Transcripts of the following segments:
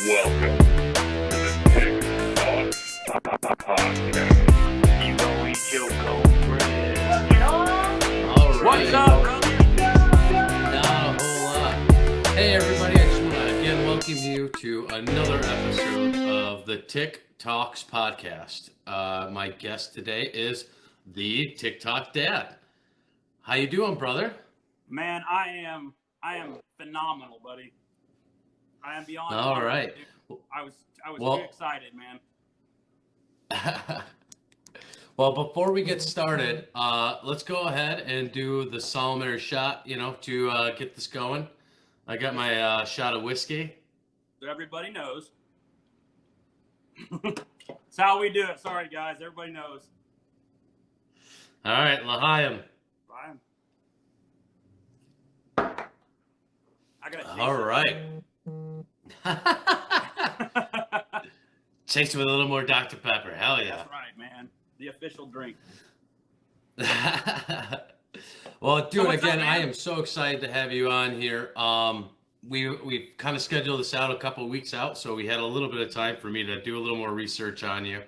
Welcome to the TicTalks Podcast. You gon' eat your cornbread. All right. What's up, brother? Not a whole lot. Hey, everybody. I just want to again welcome you to another episode of the TicTalks Podcast. My guest today is the TikTok Dad. How you doing, brother? Man, I am phenomenal, buddy. I am beyond. All phenomenal, right. dude. I was Well- too excited, man. Well, before we get started, let's go ahead and do the solemnary shot, to get this going. I got my shot of whiskey. So everybody knows. That's how we do it. Sorry, guys. Everybody knows. All right, L'chaim. Ryan. I gotta chase All it. right. Chase it with a little more Dr. Pepper. Hell yeah. That's right, man. The official drink. Well, dude, So what's again, up, I man? am so excited to have you on here. We've kind of scheduled this out a couple of weeks out, so we had a little bit of time for me to do a little more research on you.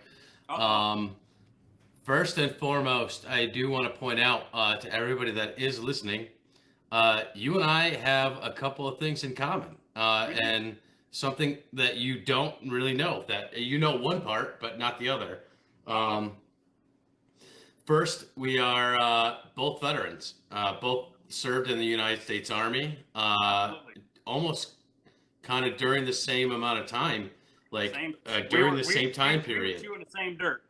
First and foremost, I do want to point out to everybody that is listening, you and I have a couple of things in common, and something that you don't really know, that you know one part, but not the other. First, we are both veterans, both served in the United States Army, almost kind of during the same amount of time, like during the same time period. We were in the same dirt.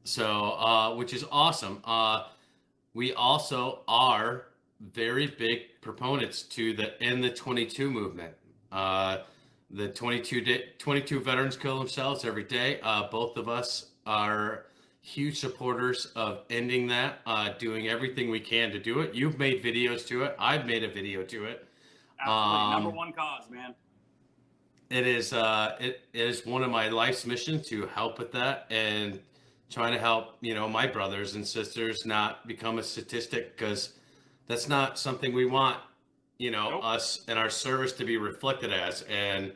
So, which is awesome. We also are very big proponents to the End the 22 movement. The 22 veterans kill themselves every day. Both of us are huge supporters of ending that, doing everything we can to do it. You've made videos to it. I've made a video to it. Absolutely. Number one cause, man. It is one of my life's mission to help with that and trying to help, my brothers and sisters not become a statistic, because that's not something we want, Nope. us and our service to be reflected as. And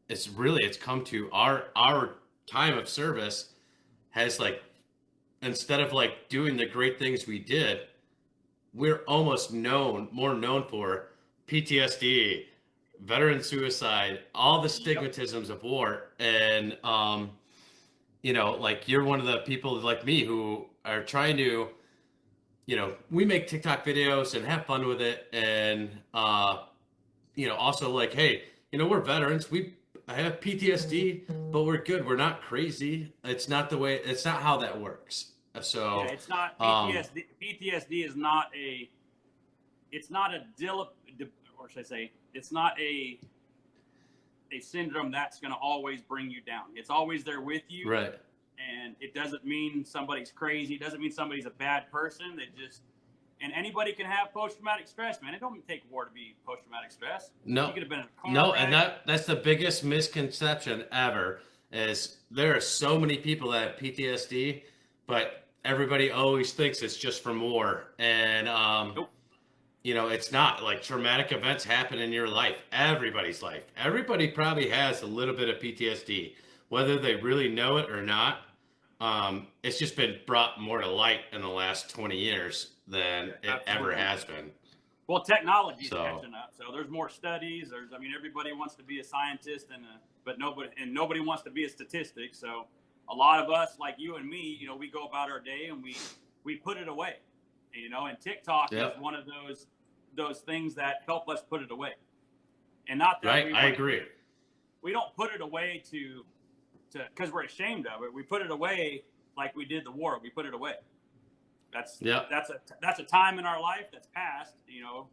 it's come to our time of service has, like, instead of like doing the great things we did, we're almost more known for PTSD, veteran suicide, all the stigmatisms of war. And like, you're one of the people like me who are trying to, we make TikTok videos and have fun with it. And, also like, hey, we're veterans. I have PTSD, but we're good. We're not crazy. It's not how that works. So yeah, it's not PTSD. PTSD is not it's not a syndrome that's going to always bring you down. It's always there with you. right. And it doesn't mean somebody's crazy. It doesn't mean somebody's a bad person. And anybody can have post-traumatic stress, man. It don't take war to be post-traumatic stress. No, You could have been in a car no, wreck. and that's the biggest misconception ever. Is there are so many people that have PTSD, but everybody always thinks it's just from war. And Nope. it's not. Like, traumatic events happen in your life, everybody's life. Everybody probably has a little bit of PTSD, whether they really know it or not. It's just been brought more to light in the last 20 years than it ever has been. Well, technology is So- catching up. So there's more studies. Everybody wants to be a scientist, but nobody wants to be a statistic. So a lot of us, like you and me, we go about our day and we put it away. And TikTok Yep. is one of those things that help us put it away. And not that Right, I agree. we don't put it away to because we're ashamed of it. We put it away like we did the war. We put it away. That's a time in our life that's passed.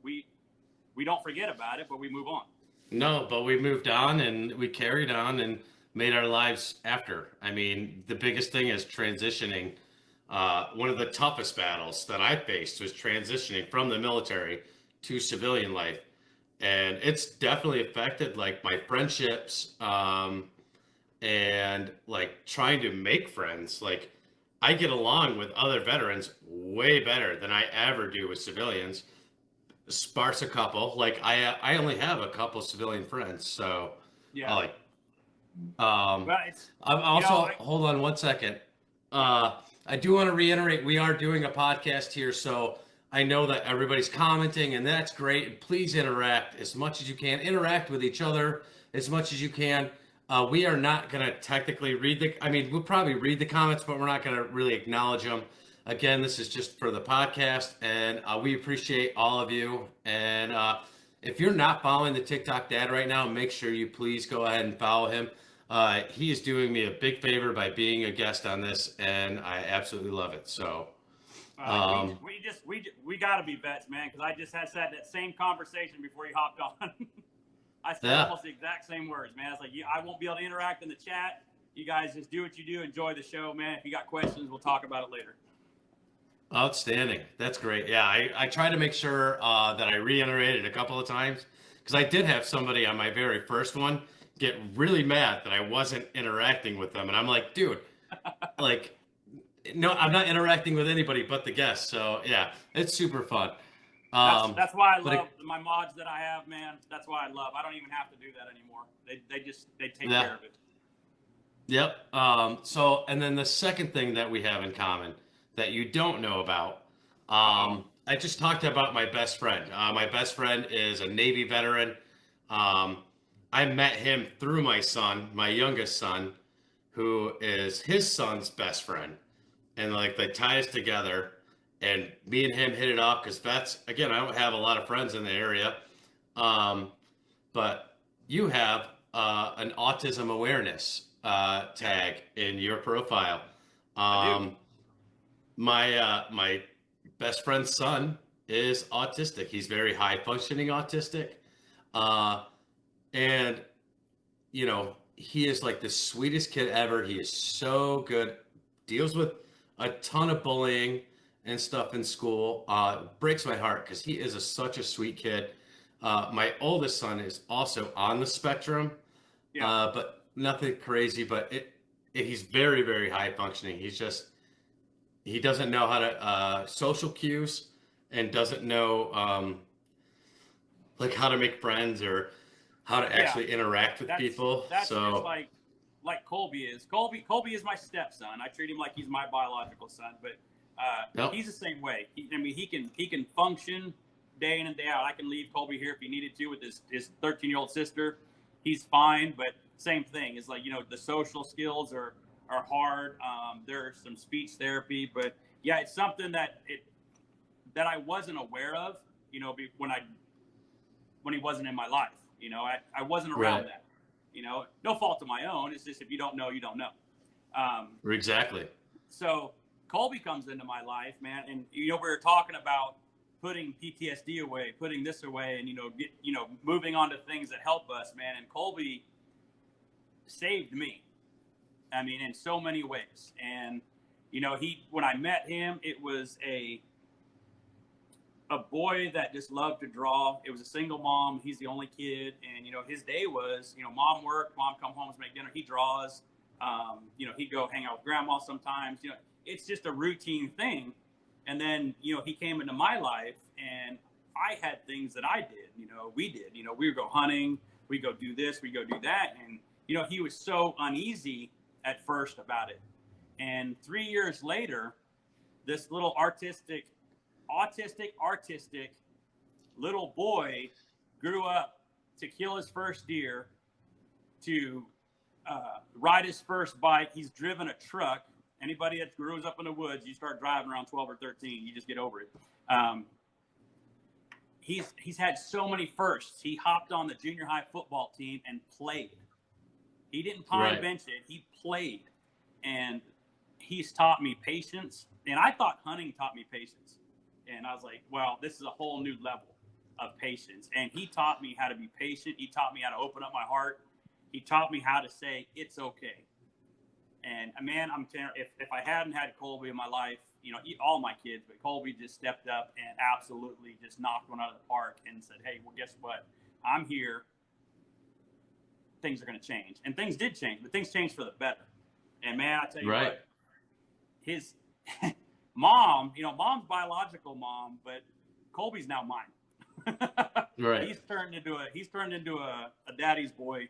We don't forget about it, but we move on. No, but we moved on and we carried on and made our lives after. I mean, the biggest thing is transitioning. One of the toughest battles that I faced was transitioning from the military to civilian life. And it's definitely affected, like, my friendships, and like trying to make friends. Like, I get along with other veterans way better than I ever do with civilians. sparse a couple. Like I only have a couple civilian friends, so Yeah. I like. But it's I'm also hold on one second. I do want to reiterate we are doing a podcast here, so I know that everybody's commenting, and that's great. And please interact as much as you can. Interact with each other as much as you can. We are not going to technically read we'll probably read the comments, but we're not going to really acknowledge them. Again, this is just for the podcast, and we appreciate all of you. And if you're not following the TikTok Dad right now, make sure you please go ahead and follow him. He is doing me a big favor by being a guest on this, and I absolutely love it. So, we got to be vets, man, because I just had that same conversation before you hopped on. I said almost the exact same words, man. It's like I won't be able to interact in the chat. You guys just do what you do. Enjoy the show, man. If you got questions, we'll talk about it later. Outstanding. That's great. Yeah, I try to make sure that I reiterated a couple of times because I did have somebody on my very first one get really mad that I wasn't interacting with them. And I'm like, dude, like, no, I'm not interacting with anybody but the guests. So yeah, it's super fun. That's why I love my mods that I have, man. That's why I love. I don't even have to do that anymore. They take care of it. Yep. So, and then the second thing that we have in common that you don't know about, I just talked about my best friend. My best friend is a Navy veteran. I met him through my son, my youngest son, who is his son's best friend. And like they tie us together, and me and him hit it off because again, I don't have a lot of friends in the area. But you have an autism awareness tag in your profile. I do. My best friend's son is autistic. He's very high functioning autistic. And, you know, he is like the sweetest kid ever. He is so good. Deals with a ton of bullying and stuff in school. Breaks my heart because he is such a sweet kid. My oldest son is also on the spectrum, but nothing crazy. But he's very, very high functioning. He doesn't know how to social cues and doesn't know like how to make friends or how to actually interact with people. That's just like Colby is. Colby is my stepson. I treat him like he's my biological son, but he's the same way. He can function day in and day out. I can leave Colby here if he needed to with his 13-year-old sister. He's fine, but same thing. It's like, the social skills are hard. There's some speech therapy, but yeah, it's something that I wasn't aware of, when he wasn't in my life. I wasn't around that. No fault of my own. It's just if you don't know, you don't know. Exactly. So Colby comes into my life, man, and we were talking about putting PTSD away, putting this away, and moving on to things that help us, man. And Colby saved me. I mean, in so many ways. And when I met him, it was a boy that just loved to draw. It was a single mom. He's the only kid. And, his day was, mom worked, mom come home to make dinner. He draws. He'd go hang out with grandma sometimes. It's just a routine thing. And then, he came into my life and I had things that I did, we did. We would go hunting. We'd go do this. We'd go do that. And, he was so uneasy at first about it. And 3 years later, this little autistic little boy grew up to kill his first deer, to ride his first bike. He's driven a truck. Anybody that grows up in the woods, you start driving around 12 or 13, you just get over it. He's had so many firsts. He hopped on the junior high football team and played. He didn't pine bench it. He played. And he's taught me patience. And I thought hunting taught me patience. And I was like, well, this is a whole new level of patience. And he taught me how to be patient. He taught me how to open up my heart. He taught me how to say, it's okay. And man, if I hadn't had Colby in my life, all my kids, but Colby just stepped up and absolutely just knocked one out of the park and said, hey, well, guess what? I'm here. Things are going to change. And things did change, but things changed for the better. And man, I tell you what, his mom, mom's biological mom, but Colby's now mine. Right. He's turned into a daddy's boy,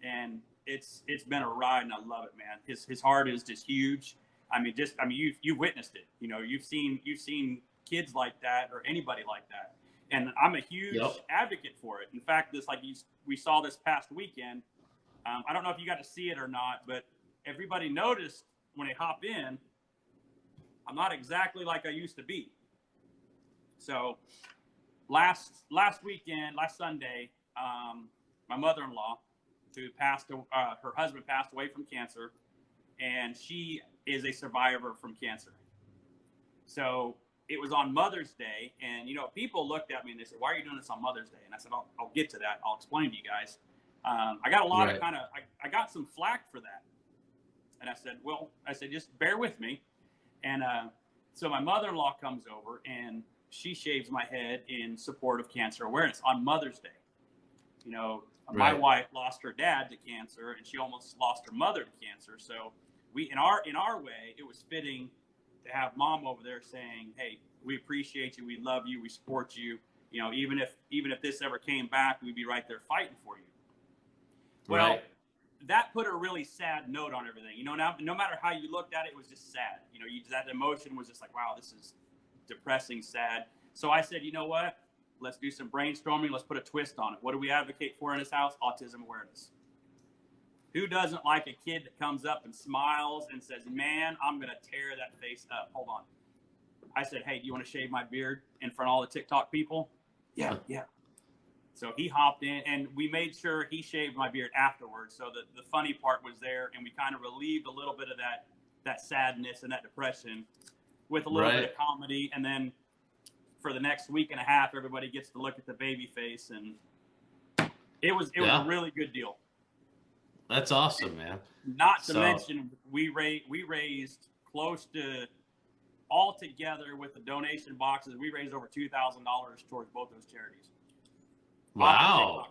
and it's been a ride, and I love it, man. His heart is just huge. I mean, you've witnessed it. You know, you've seen kids like that or anybody like that, and I'm a huge advocate for it. In fact, we saw this past weekend. I don't know if you got to see it or not, but everybody noticed when they hop in, I'm not exactly like I used to be. So last Sunday, my mother-in-law, her husband passed away from cancer, and she is a survivor from cancer. So it was on Mother's Day, and people looked at me and they said, "Why are you doing this on Mother's Day?" And I said, "I'll get to that. I'll explain to you guys." I got a lot of I got some flack for that, and I said, just bear with me. And so my mother-in-law comes over and she shaves my head in support of cancer awareness on Mother's Day. My wife lost her dad to cancer, and she almost lost her mother to cancer. So we, in our way, it was fitting to have Mom over there saying, "Hey, we appreciate you, we love you, we support you. Even if this ever came back, we'd be right there fighting for you." Well, that put a really sad note on everything. Now, no matter how you looked at it, it was just sad. That emotion was just like, wow, this is depressing, sad. So I said, you know what? Let's do some brainstorming. Let's put a twist on it. What do we advocate for in this house? Autism awareness. Who doesn't like a kid that comes up and smiles and says, "Man, I'm going to tear that face up"? Hold on. I said, "Hey, do you want to shave my beard in front of all the TikTok people?" Yeah. So he hopped in, and we made sure he shaved my beard afterwards. So the funny part was there, and we kind of relieved a little bit of that sadness and that depression with a little bit of comedy. And then for the next week and a half, everybody gets to look at the baby face, and it was a really good deal. That's awesome, man. Not to mention, we raised close to, all together with the donation boxes, we raised over $2,000 towards both those charities. Wow.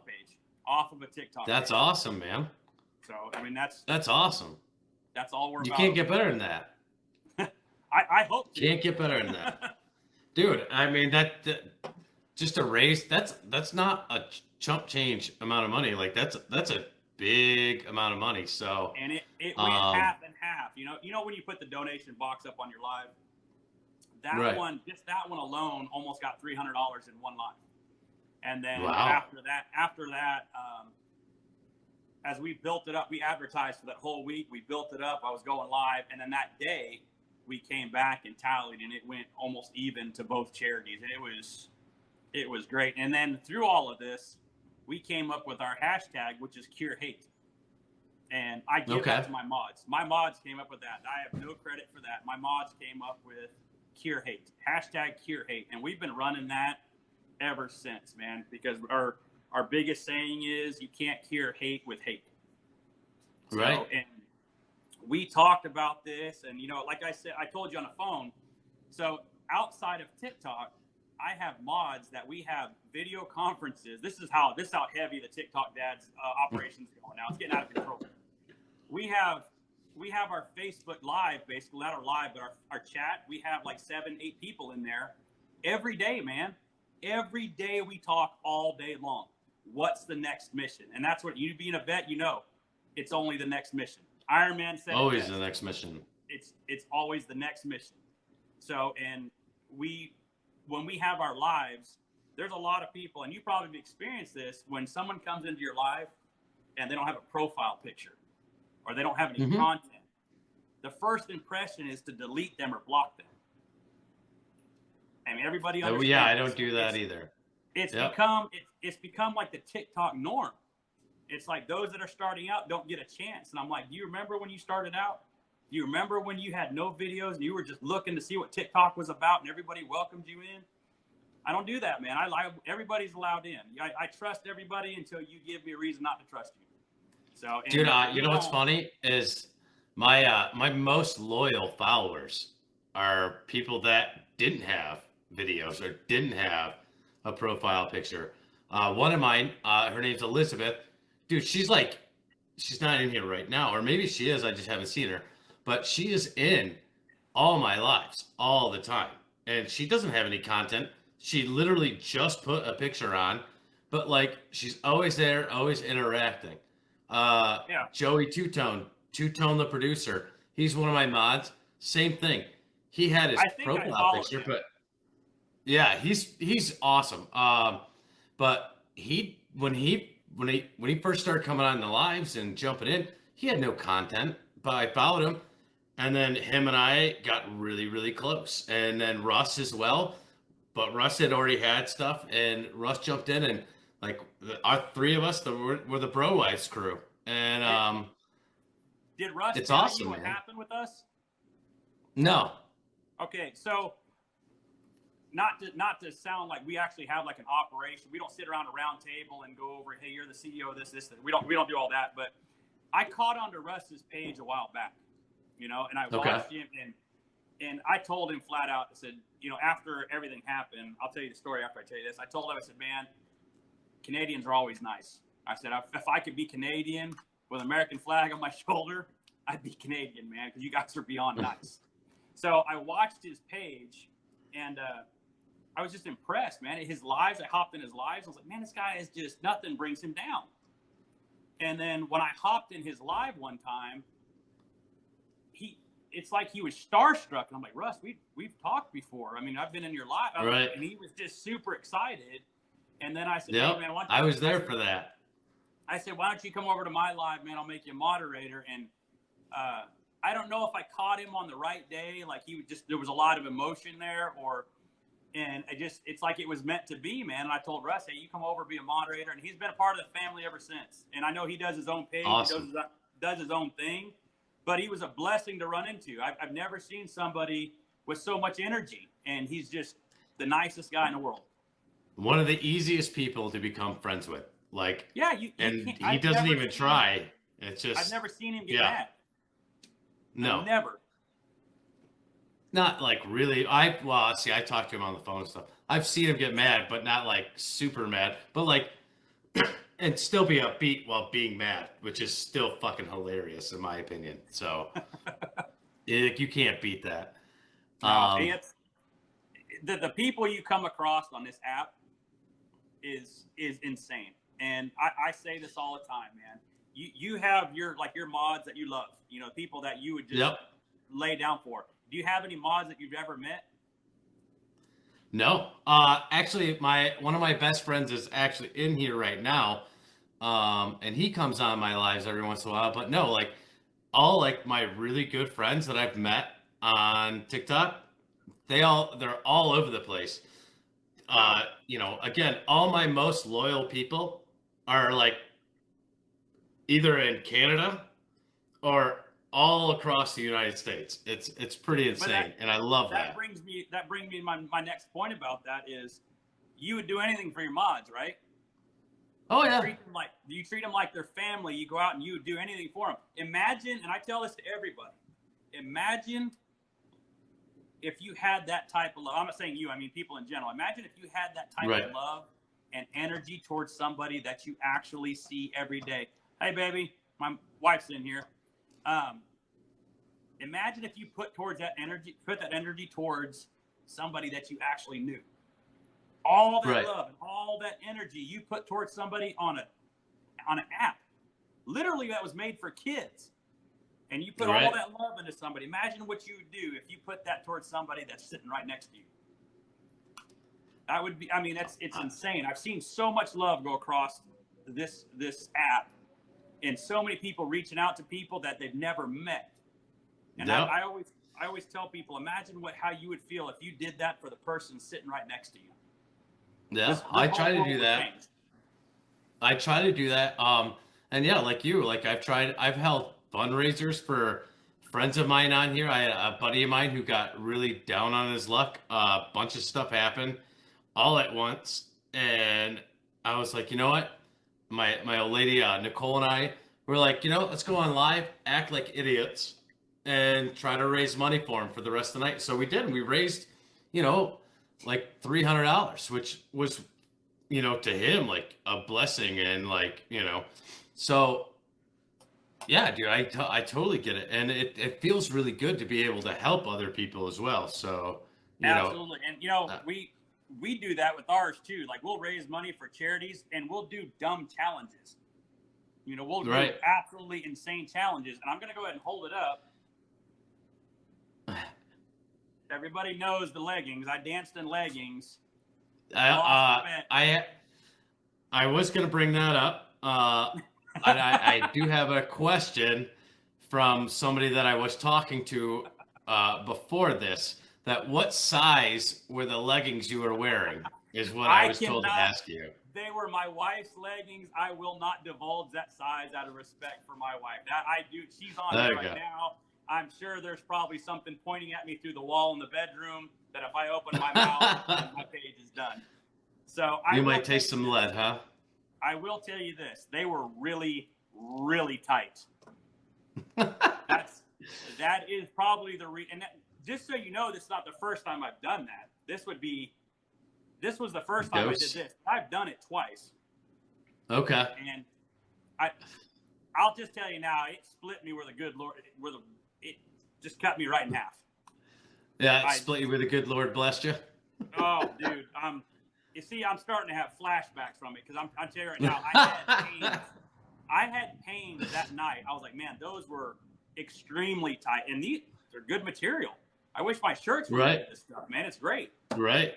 Off of a TikTok page. That's awesome, man. So, I mean, that's awesome. That's all we're about. You can't get better than that. I hope to. Can't get better than that. Dude, I mean, that just a raise, that's not a chump change amount of money. Like, that's a big amount of money. So, and it went half and half. You know when you put the donation box up on your live, that one alone almost got $300 in one live. And then after that, as we built it up, we advertised for that whole week. We built it up. I was going live, and then that day we came back and tallied, and it went almost even to both charities, and it was great. And then through all of this, we came up with our hashtag, which is Cure Hate, and I give that to my mods. My mods came up with that. I have no credit for that. My mods came up with Cure Hate, hashtag Cure Hate, and we've been running that ever since, man, because our biggest saying is you can't cure hate with hate. So, and we talked about this, and like I said, I told you on the phone. So outside of TikTok, I have mods that we have video conferences. This is how heavy the TikTok dad's operations going now. It's getting out of control. We have our Facebook Live, basically not our live, but our chat. We have like 7-8 people in there every day, man. Every day we talk all day long. What's the next mission? And that's what, you being a vet, it's only the next mission. Iron Man said always the next mission. It's always the next mission. So, and when we have our lives, there's a lot of people, and you probably experienced this, when someone comes into your live and they don't have a profile picture or they don't have any content, the first impression is to delete them or block them. I mean, everybody understands. Oh, yeah, I don't do that either. It's become like the TikTok norm. It's like those that are starting out don't get a chance. And I'm like, do you remember when you started out? Do you remember when you had no videos and you were just looking to see what TikTok was about and everybody welcomed you in? I don't do that, man. Everybody's allowed in. I trust everybody until you give me a reason not to trust you. So, dude, you know what's funny is my most loyal followers are people that didn't have videos or didn't have a profile picture. One of mine, her name's Elizabeth. Dude, she's not in here right now, or maybe she is, I just haven't seen her, but she is in all my lives all the time, and she doesn't have any content, She literally just put a picture on, but like she's always there, always interacting. Yeah. Joey Two Tone the producer, he's one of my mods. Same thing. He had his I think I profile followed picture, him. but yeah, he's awesome. But when he first started coming on the lives and jumping in, he had no content. But I followed him, and then him and I got really really close, and then Russ as well. But Russ had already had stuff, and Russ jumped in, and like our three of us, were the Bro Wives crew, and Did Russ it's tell you awesome, what man. happened with us? No, Okay, so not to sound like we actually have like an operation. We don't sit around a round table and go over, hey, you're the CEO of this. We don't do all that. But I caught onto Russ's page a while back, and I watched him, and I told him flat out. I said, after everything happened, I'll tell you the story after I tell you this. I told him, I said, man, Canadians are always nice. I said, if I could be Canadian with an American flag on my shoulder, I'd be Canadian, man, because you guys are beyond nice. So I watched his page, and I was just impressed, man. His lives, I hopped in his lives. I was like, man, this guy is just, nothing brings him down. And then when I hopped in his live one time, it's like he was starstruck. And I'm like, Russ, we've talked before. I mean, I've been in your live. right. And he was just super excited. And then I said, Yep. hey, man, I was there for that. I said, why don't you come over to my live, man? I'll make you a moderator. And I don't know if I caught him on the right day. Like there was a lot of emotion there, and it's like it was meant to be, man. And I told Russ, hey, you come over, be a moderator. And he's been a part of the family ever since. And I know he does his own page. Awesome. He does his own thing. But he was a blessing to run into. I've never seen somebody with so much energy. And he's just the nicest guy in the world. One of the easiest people to become friends with. Like, yeah, he doesn't even try. It's just, I've never seen him get mad. No. Never. Not like really. I talked to him on the phone and stuff. I've seen him get mad, but not like super mad. But like, and still be upbeat while being mad, which is still fucking hilarious in my opinion. So, you can't beat that. It's the people you come across on this app is insane. And I say this all the time, man. You have your mods that you love, people that you would just lay down for. Do you have any mods that you've ever met? No. Actually, one of my best friends is actually in here right now. And he comes on my lives every once in a while. But no, like all like my really good friends that I've met on TikTok, they're all over the place. Again, all my most loyal people are like either in Canada or all across the United States. It's pretty insane, and I love that. That brings me my next point about that is you would do anything for your mods, right? Oh yeah. You treat them like their family. You go out and you would do anything for them. Imagine, and I tell this to everybody, imagine if you had that type of love. I'm not saying you, I mean people in general. Imagine if you had that type of love and energy towards somebody that you actually see every day. Hey, baby, my wife's in here. Imagine if you put that energy towards somebody that you actually knew. All that love and all that energy you put towards somebody on an app, literally that was made for kids, and you put all that love into somebody. Imagine what you would do if you put that towards somebody that's sitting right next to you. That would be, I mean, it's insane. I've seen so much love go across this app, and so many people reaching out to people that they've never met. And I always tell people, imagine how you would feel if you did that for the person sitting right next to you. Yeah, I try to do that. I try to do that. And yeah, like you, like I've held fundraisers for friends of mine on here. I had a buddy of mine who got really down on his luck. A bunch of stuff happened all at once. And I was like, you know what? My old lady, Nicole, and I were like, let's go on live, act like idiots, and try to raise money for him for the rest of the night. So we did. We raised, like $300, which was, to him, like a blessing. And like, so yeah, dude, I totally get it. And it feels really good to be able to help other people as well. So, absolutely. And, we do that with ours too. Like we'll raise money for charities and we'll do dumb challenges. You know, we'll do absolutely insane challenges. And I'm going to go ahead and hold it up. Everybody knows the leggings. I danced in leggings. I was going to bring that up. And I do have a question from somebody that I was talking to before this. That what size were the leggings you were wearing is what I was told to ask you. They were my wife's leggings. I will not divulge that size out of respect for my wife. That I do. She's on it right now. I'm sure there's probably something pointing at me through the wall in the bedroom that if I open my mouth, my page is done. So you might taste some lead, huh? I will tell you this. They were really, really tight. That is probably the reason. Just so you know, this is not the first time I've done that. This was the first time I did this. I've done it twice. Okay. And I'll just tell you now, it split me where the good Lord, it just cut me right in half. Yeah, it split you where the good Lord blessed you. Oh, dude, you see, I'm starting to have flashbacks from it because I'm telling you right now, I had pain that night. I was like, man, those were extremely tight, and they're good material. I wish my shirts were made of this stuff, man. It's great. Right.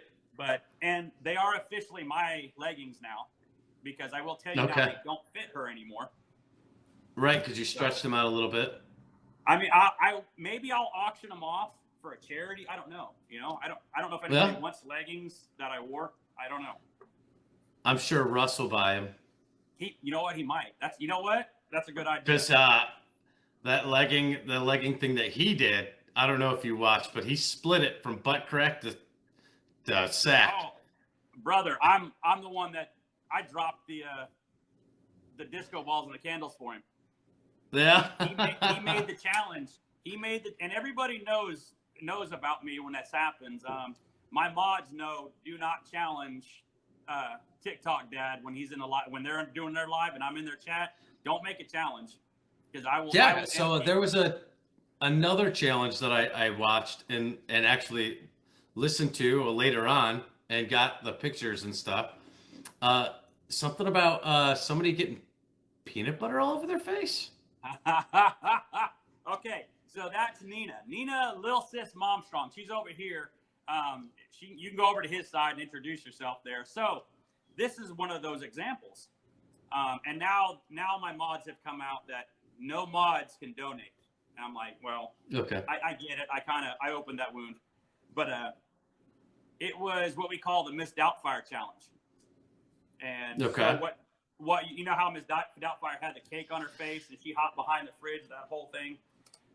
And they are officially my leggings now, because I will tell you now they don't fit her anymore. Right, because you stretched them out a little bit. I mean, maybe I'll auction them off for a charity. I don't know. You know, I don't know if anybody wants leggings that I wore. I don't know. I'm sure Russ will buy them. You know what? He might. You know what? That's a good idea. Because the legging thing that he did, I don't know if you watched, but he split it from butt crack to sack. Oh, brother, I'm the one that I dropped the disco balls and the candles for him. Yeah. he made the challenge. And everybody knows about me when this happens. My mods know, do not challenge TikTok Dad when he's in the live, when they're doing their live and I'm in their chat. Don't make a challenge, because I will. Yeah. So there was another challenge that I watched and actually listened to later on and got the pictures and stuff. Something about somebody getting peanut butter all over their face. Okay, so that's Nina. Nina, Lil Sis Momstrong. She's over here. You can go over to his side and introduce yourself there. So this is one of those examples. And now my mods have come out that no mods can donate. And I'm like, well, okay. I get it. I opened that wound. But it was what we call the Miss Doubtfire challenge. And so what you know how Miss Doubtfire had the cake on her face and she hopped behind the fridge, that whole thing.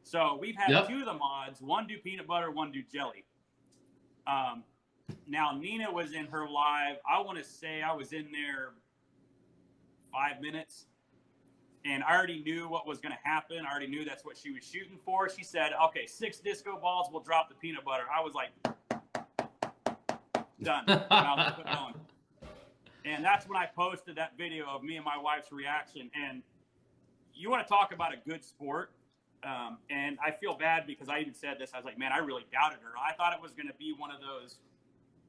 So we've had two of the mods, one do peanut butter, one do jelly. Now Nina was in her live. I want to say I was in there 5 minutes, and I already knew what was going to happen. I already knew that's what she was shooting for. She said, okay, 6 disco balls, we'll drop the peanut butter. I was like, done. And I was put on. And that's when I posted that video of me and my wife's reaction. And you want to talk about a good sport. And I feel bad because I even said this. I was like, man, I really doubted her. I thought it was going to be one of those,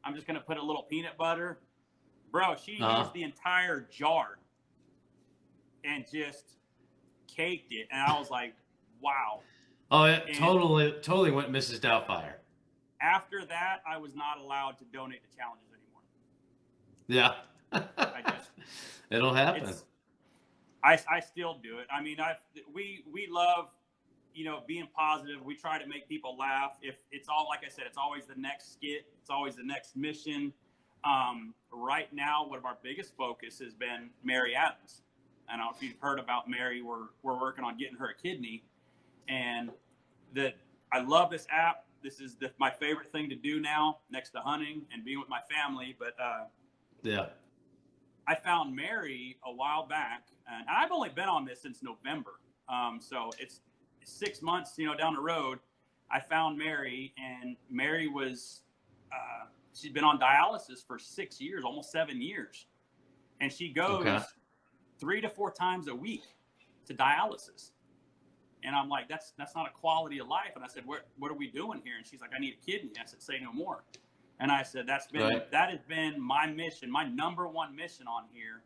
I'm just going to put a little peanut butter. Bro, she used the entire jar and just caked it. And I was like, wow. Oh, it totally went Mrs. Doubtfire. After that, I was not allowed to donate to challenges anymore. Yeah. It'll happen. I still do it. I mean, we love, being positive. We try to make people laugh. If it's all, like I said, it's always the next skit. It's always the next mission. Right now, one of our biggest focus has been Mary Adams. I don't know if you've heard about Mary. We're working on getting her a kidney, and I love this app. This is my favorite thing to do now, next to hunting and being with my family. But I found Mary a while back, and I've only been on this since November. So it's 6 months, down the road. I found Mary, and Mary was, she's been on dialysis for 6 years, almost 7 years. And she goes 3 to 4 times a week to dialysis. And I'm like, that's not a quality of life. And I said, what are we doing here? And she's like, I need a kidney. I said, say no more. And I said, that has been my mission. My number one mission on here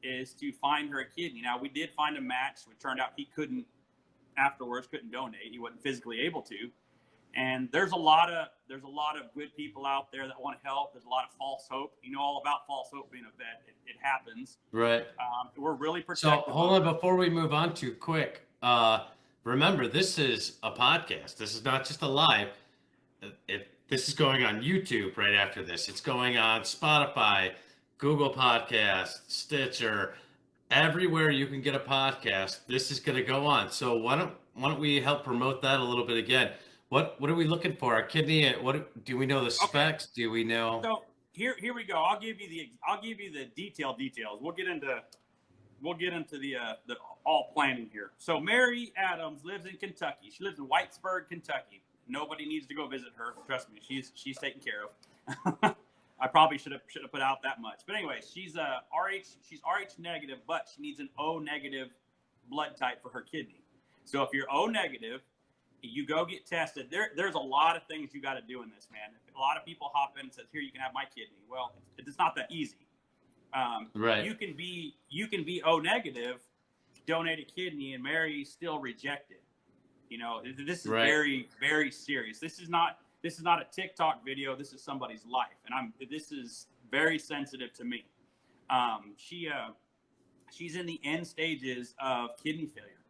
is to find her a kidney. Now, we did find a match. It turned out he couldn't donate. He wasn't physically able to. And there's a lot of good people out there that want to help. There's a lot of false hope. You know all about false hope being a vet. It happens. Right. We're really protective. So hold on before we move on too quick. Remember, this is a podcast. This is not just a live. This is going on YouTube right after this. It's going on Spotify, Google Podcasts, Stitcher, everywhere you can get a podcast. This is going to go on. So why don't we help promote that a little bit again? What are we looking for? A kidney? What do we know the specs? Okay. Do we know? So here we go. I'll give you the details. We'll get into the all planning here. So Mary Adams lives in Kentucky. She lives in Whitesburg, Kentucky. Nobody needs to go visit her. Trust me, she's taken care of. I probably should have put out that much. But anyway, she's RH negative, but she needs an O negative blood type for her kidney. So if you're O negative, you go get tested. There's a lot of things you got to do in this, man. A lot of people hop in and says, "Here, you can have my kidney." Well, it's not that easy. Right. You can be O negative, donate a kidney, and Mary still rejected. You know, this is very, very serious. This is not a TikTok video. This is somebody's life, and this is very sensitive to me. She's in the end stages of kidney failure,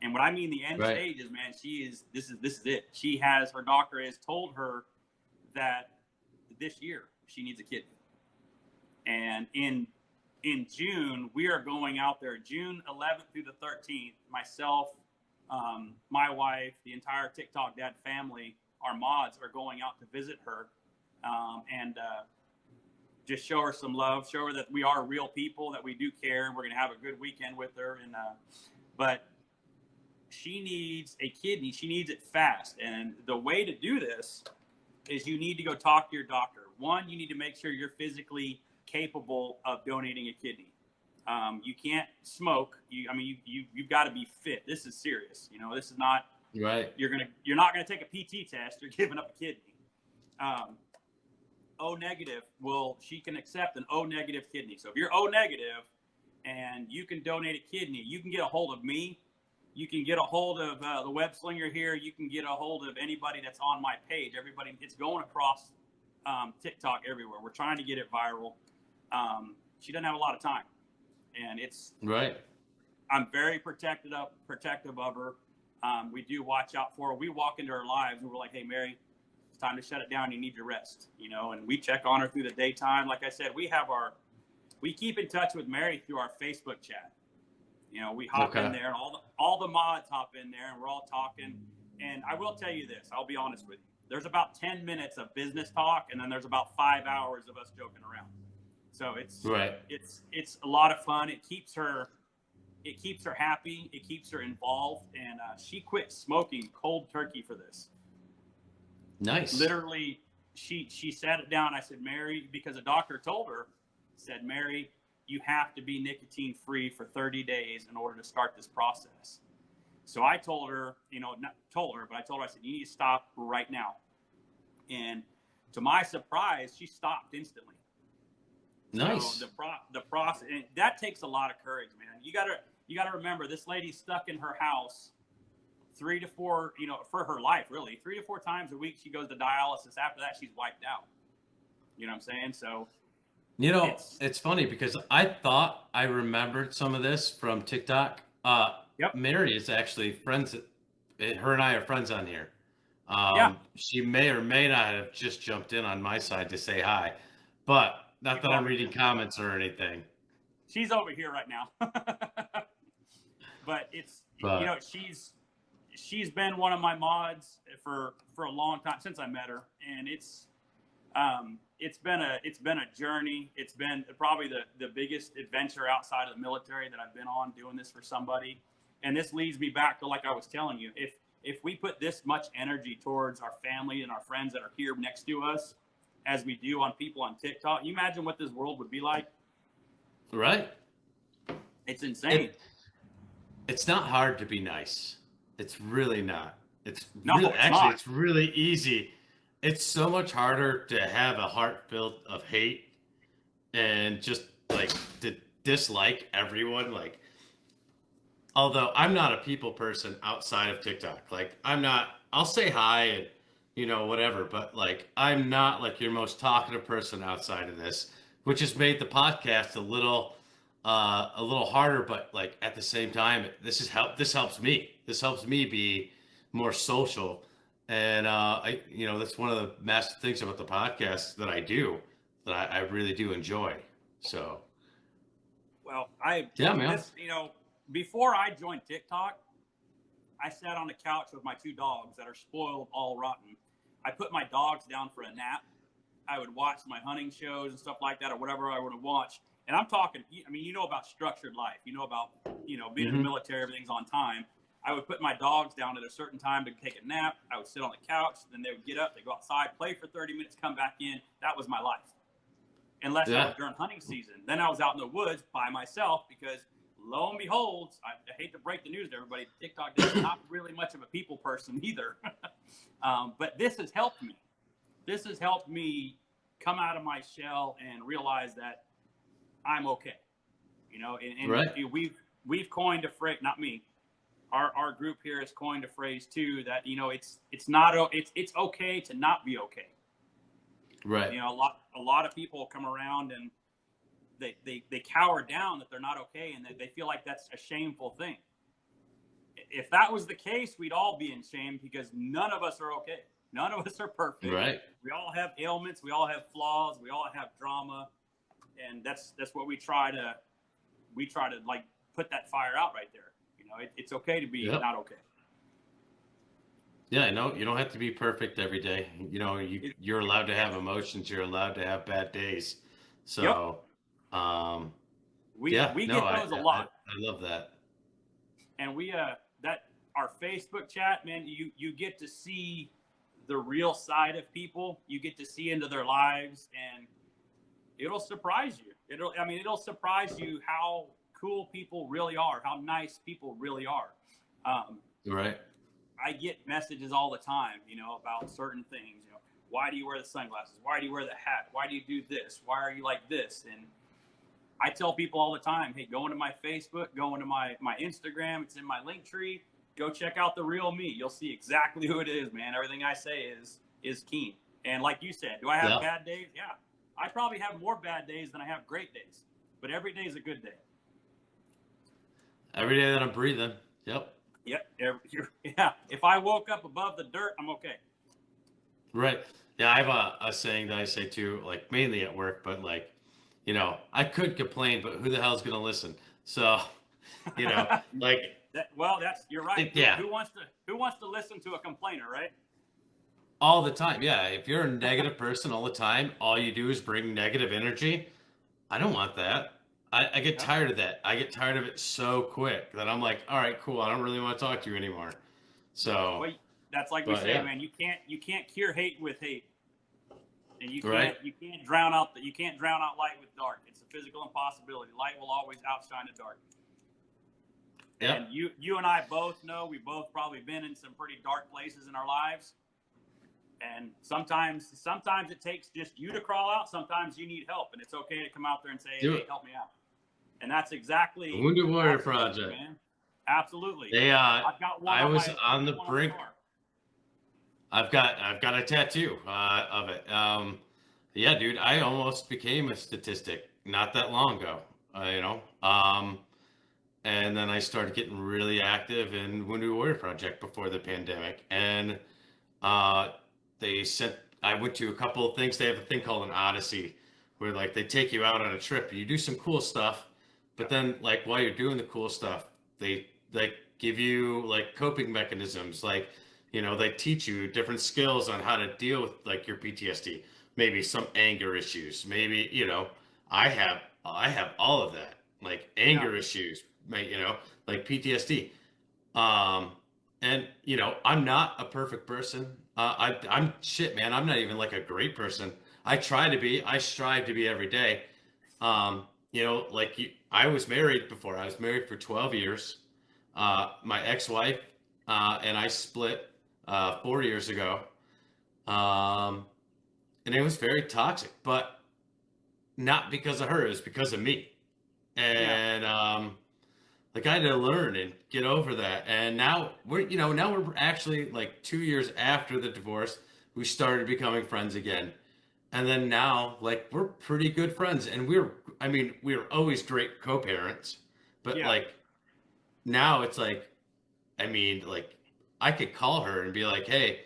and what I mean the end stages, man, this is it. Her doctor has told her that this year she needs a kidney, and in June we are going out there, June 11th through the 13th. Myself, my wife, the entire TikTok Dad family, our mods are going out to visit her, and just show her some love, show her that we are real people, that we do care, and we're going to have a good weekend with her. And but she needs a kidney. She needs it fast. And the way to do this is you need to go talk to your doctor. One, you need to make sure you're physically capable of donating a kidney. You can't smoke. You've got to be fit. This is serious. You know, this is not right. You're not gonna take a PT test. You're giving up a kidney. O negative. Well, she can accept an O negative kidney. So if you're O negative and you can donate a kidney, you can get a hold of me. You can get a hold of the web slinger here. You can get a hold of anybody that's on my page. Everybody, it's going across TikTok everywhere. We're trying to get it viral. She doesn't have a lot of time. And it's right. I'm very protective of her. We do watch out for her. We walk into her lives and we're like, "Hey, Mary, it's time to shut it down. You need your rest." You know, and we check on her through the daytime. Like I said, we keep in touch with Mary through our Facebook chat. You know, we hop in there, and all the mods hop in there, and we're all talking. And I will tell you this. I'll be honest with you. There's about 10 minutes of business talk, and then there's about 5 hours of us joking around. So it's a lot of fun. It keeps her happy. It keeps her involved. And she quit smoking cold turkey for this. Nice. Literally, she sat it down. I said, "Mary," because a doctor told her, said, "Mary, you have to be nicotine free for 30 days in order to start this process." So I told her, I said, "You need to stop right now." And to my surprise, she stopped instantly. Nice. So the process, and that takes a lot of courage, man. You gotta remember, this lady's stuck in her house 3 to 4, for her life, really 3 to 4 times a week. She goes to dialysis. After that, she's wiped out. You know what I'm saying? So, it's funny because I thought I remembered some of this from TikTok. Yep. Mary is actually friends. Her and I are friends on here. She may or may not have just jumped in on my side to say hi, but not that I'm reading comments or anything. She's over here right now. But she's been one of my mods for a long time, since I met her, and it's been a journey. It's been probably the biggest adventure outside of the military that I've been on, doing this for somebody. And this leads me back to, like I was telling you, if we put this much energy towards our family and our friends that are here next to us, as we do on people on TikTok, you imagine what this world would be like? Right. It's insane. It's not hard to be nice. It's really not. It's not. really easy. it's so much harder to have a heart filled of hate and just like to dislike everyone. Like, although I'm not a people person outside of TikTok. Like, I'll say hi and, whatever, but like, I'm not like your most talkative person outside of this, which has made the podcast a little harder, but like at the same time, this helps me. This helps me be more social. And, that's one of the massive things about the podcast that I do that I really do enjoy. So, Well, yeah, man. before I joined TikTok, I sat on the couch with my two dogs that are spoiled all rotten. I put my dogs down for a nap. I would watch my hunting shows and stuff like that, or whatever I would watch. And I'm talking, about structured life. About, being in the military, everything's on time. I would put my dogs down at a certain time to take a nap. I would sit on the couch. Then they would get up, they go outside, play for 30 minutes, come back in. That was my life. Unless I was during hunting season. Then I was out in the woods by myself because, lo and behold, I hate to break the news to everybody, TikTok is not really much of a people person either. But this has helped me. This has helped me come out of my shell and realize that I'm okay. Right. We've coined a phrase, not me. Our group here has coined a phrase too that it's okay to not be okay. Right. A lot of people come around and they cower down that they're not okay, and that they feel like that's a shameful thing. If that was the case, we'd all be in shame because none of us are okay. None of us are perfect. Right. We all have ailments. We all have flaws. We all have drama, and that's what we try to like put that fire out right there. It's okay to be not okay. Yeah, no, you don't have to be perfect every day. You're allowed to have emotions. You're allowed to have bad days. So, we get those a lot. I love that. And that our Facebook chat, man, you get to see the real side of people. You get to see into their lives, and it'll surprise you. It'll surprise you how cool people really are, how nice people really are. Right. I get messages all the time, about certain things. Why do you wear the sunglasses? Why do you wear the hat? Why do you do this? Why are you like this? And I tell people all the time, hey, go into my Facebook, go into my Instagram. It's in my link tree. Go check out the real me. You'll see exactly who it is, man. Everything I say is keen. And like you said, do I have bad days? Yeah. I probably have more bad days than I have great days. But every day is a good day. Every day that I'm breathing. Yep. Yep. Yeah. If I woke up above the dirt, I'm okay. Right. Yeah, I have a saying that I say too, like mainly at work, but like, I could complain, but who the hell's going to listen? So, like. You're right. Yeah. Who wants to listen to a complainer, right? All the time. Yeah. If you're a negative person all the time, all you do is bring negative energy. I don't want that. I get tired of that. I get tired of it so quick that I'm like, all right, cool. I don't really want to talk to you anymore. So. Well, that's like we say, man. You can't cure hate with hate, and you can't drown out light with dark. It's a physical impossibility. Light will always outshine the dark. Yep. And you and I both know we've both probably been in some pretty dark places in our lives. And sometimes it takes just you to crawl out. Sometimes you need help, and it's okay to come out there and say, "Hey, help me out." And that's exactly Wounded Warrior Project, man. Absolutely. I've got one. I was on the brink. I've got a tattoo of it. Yeah, dude, I almost became a statistic not that long ago. And then I started getting really active in Wounded Warrior Project before the pandemic, and I went to a couple of things. They have a thing called an Odyssey, where like they take you out on a trip and you do some cool stuff, but then like while you're doing the cool stuff, they like give you like coping mechanisms, like they teach you different skills on how to deal with like your PTSD, maybe some anger issues, maybe I have all of that, like anger issues, like PTSD. And I'm not a perfect person. I'm shit, man. I'm not even like a great person. I try to be. I strive to be every day. Like I was married before. I was married for 12 years. My ex-wife and I split 4 years ago. And it was very toxic, but not because of her, it was because of me. And like I had to learn and get over that. And now we're actually like 2 years after the divorce, we started becoming friends again. And then now, like, we're pretty good friends. And we were always great co-parents, but Yeah. like now it's like, like I could call her and be like, hey,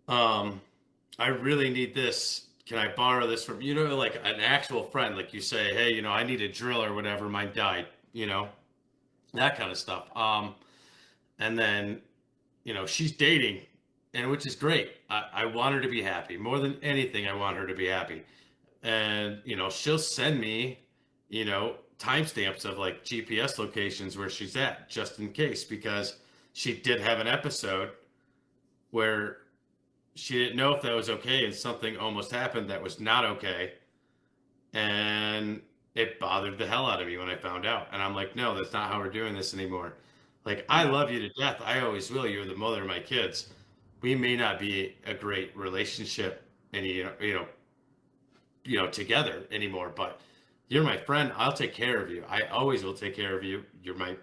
I really need this. Can I borrow this from, like an actual friend? Like you say, hey, I need a drill or whatever. Mine died, that kind of stuff. And then, she's dating, and which is great. I want her to be happy more than anything. I want her to be happy, and she'll send me, timestamps of like GPS locations where she's at, just in case, because she did have an episode where she didn't know if that was okay, and something almost happened that was not okay, and it bothered the hell out of me when I found out. And I'm like, no, that's not how we're doing this anymore. Like, I Yeah. love you to death. I always will. You're the mother of my kids. We may not be a great relationship together anymore, but you're my friend. I'll take care of you. I always will take care of you. You're my,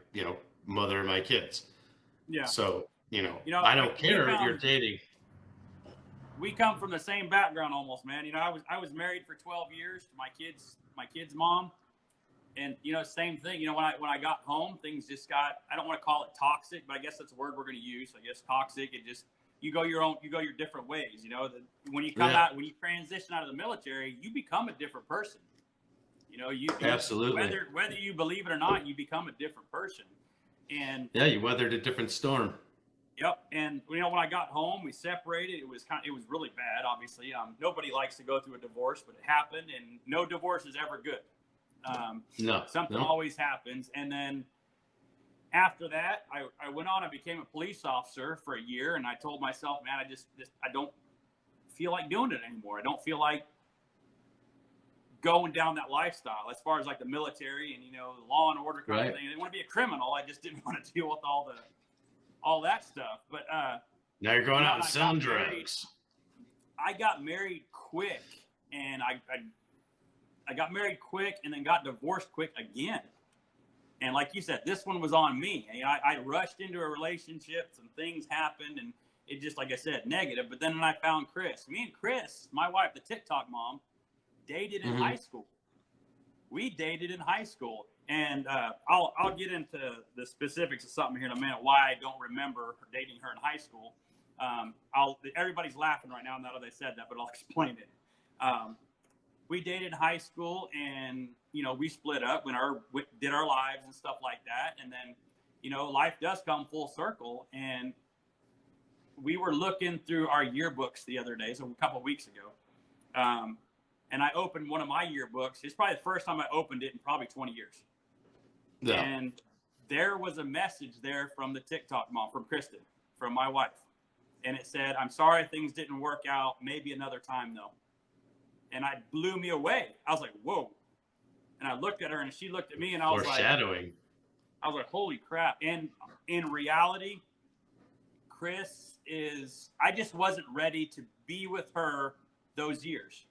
mother of my kids. Yeah. So, I I don't we care. You're dating. we come from the same background almost, man. I was married for 12 years to my kid's mom. And same thing. When I got home, things just got, I don't want to call it toxic, but I guess that's a word we're going to use. I guess toxic. It just, you go your different ways. When you come out, when you transition out of the military, you become a different person. Absolutely. Whether you believe it or not, you become a different person. And yeah, you weathered a different storm. yep. And when I got home, we separated. It was really bad. Obviously, nobody likes to go through a divorce, but it happened, and no divorce is ever good. Something always happens. And then after that, I went on and became a police officer for a year. And I told myself, man, I don't feel like doing it anymore. I don't feel like going down that lifestyle as far as like the military and, the law and order kind of thing. I didn't want to be a criminal. I just didn't want to deal with all that stuff. But now you're going out and selling drugs. I got married quick, and I got married quick and then got divorced quick again. And like you said, this one was on me. I rushed into a relationship. Some things happened, and it just, like I said, negative. But then when I found Chris, me and Chris, my wife, the TikTok mom, dated in high school. We dated in high school. And I'll get into the specifics of something here in a minute, why I don't remember dating her in high school. Everybody's laughing right now that I said that, but I'll explain it. We dated in high school, and we split up we did our lives and stuff like that. And then life does come full circle. And we were looking through our yearbooks the other day, so a couple of weeks ago, and I opened one of my yearbooks. It's probably the first time I opened it in probably 20 years. Yeah. And there was a message there from the TikTok mom, from Kristen, from my wife. And it said, "I'm sorry things didn't work out. Maybe another time, though." And it blew me away. I was like, whoa. And I looked at her, and she looked at me, and I was foreshadowing. I was like, holy crap. And in reality, Chris I just wasn't ready to be with her those years.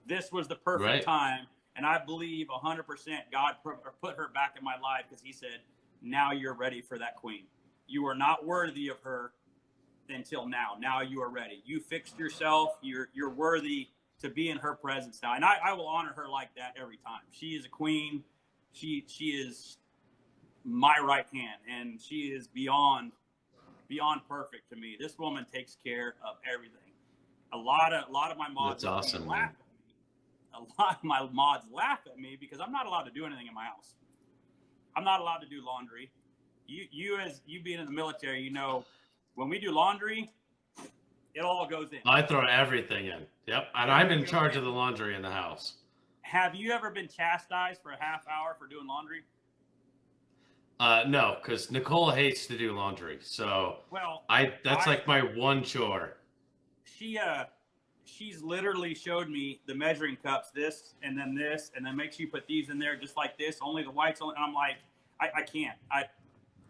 This was the perfect time. And I believe 100% God put her back in my life, because he said, now you're ready for that queen. You are not worthy of her until now. Now you are ready. You fixed yourself. You're worthy to be in her presence now. And I will honor her like that every time. She is a queen. She is my right hand, and she is beyond perfect to me. This woman takes care of everything. A lot of my mods laugh at me. A lot of my mods laugh at me because I'm not allowed to do anything in my house. I'm not allowed to do laundry. You being in the military, when we do laundry, it all goes in. I throw everything in. Yep. And I'm in charge of the laundry in the house. Have you ever been chastised for a half hour for doing laundry? No, because Nicole hates to do laundry. So that's like my one chore. She's literally showed me the measuring cups, this, and then make sure you put these in there just like this, only the whites only. And I'm like, I can't.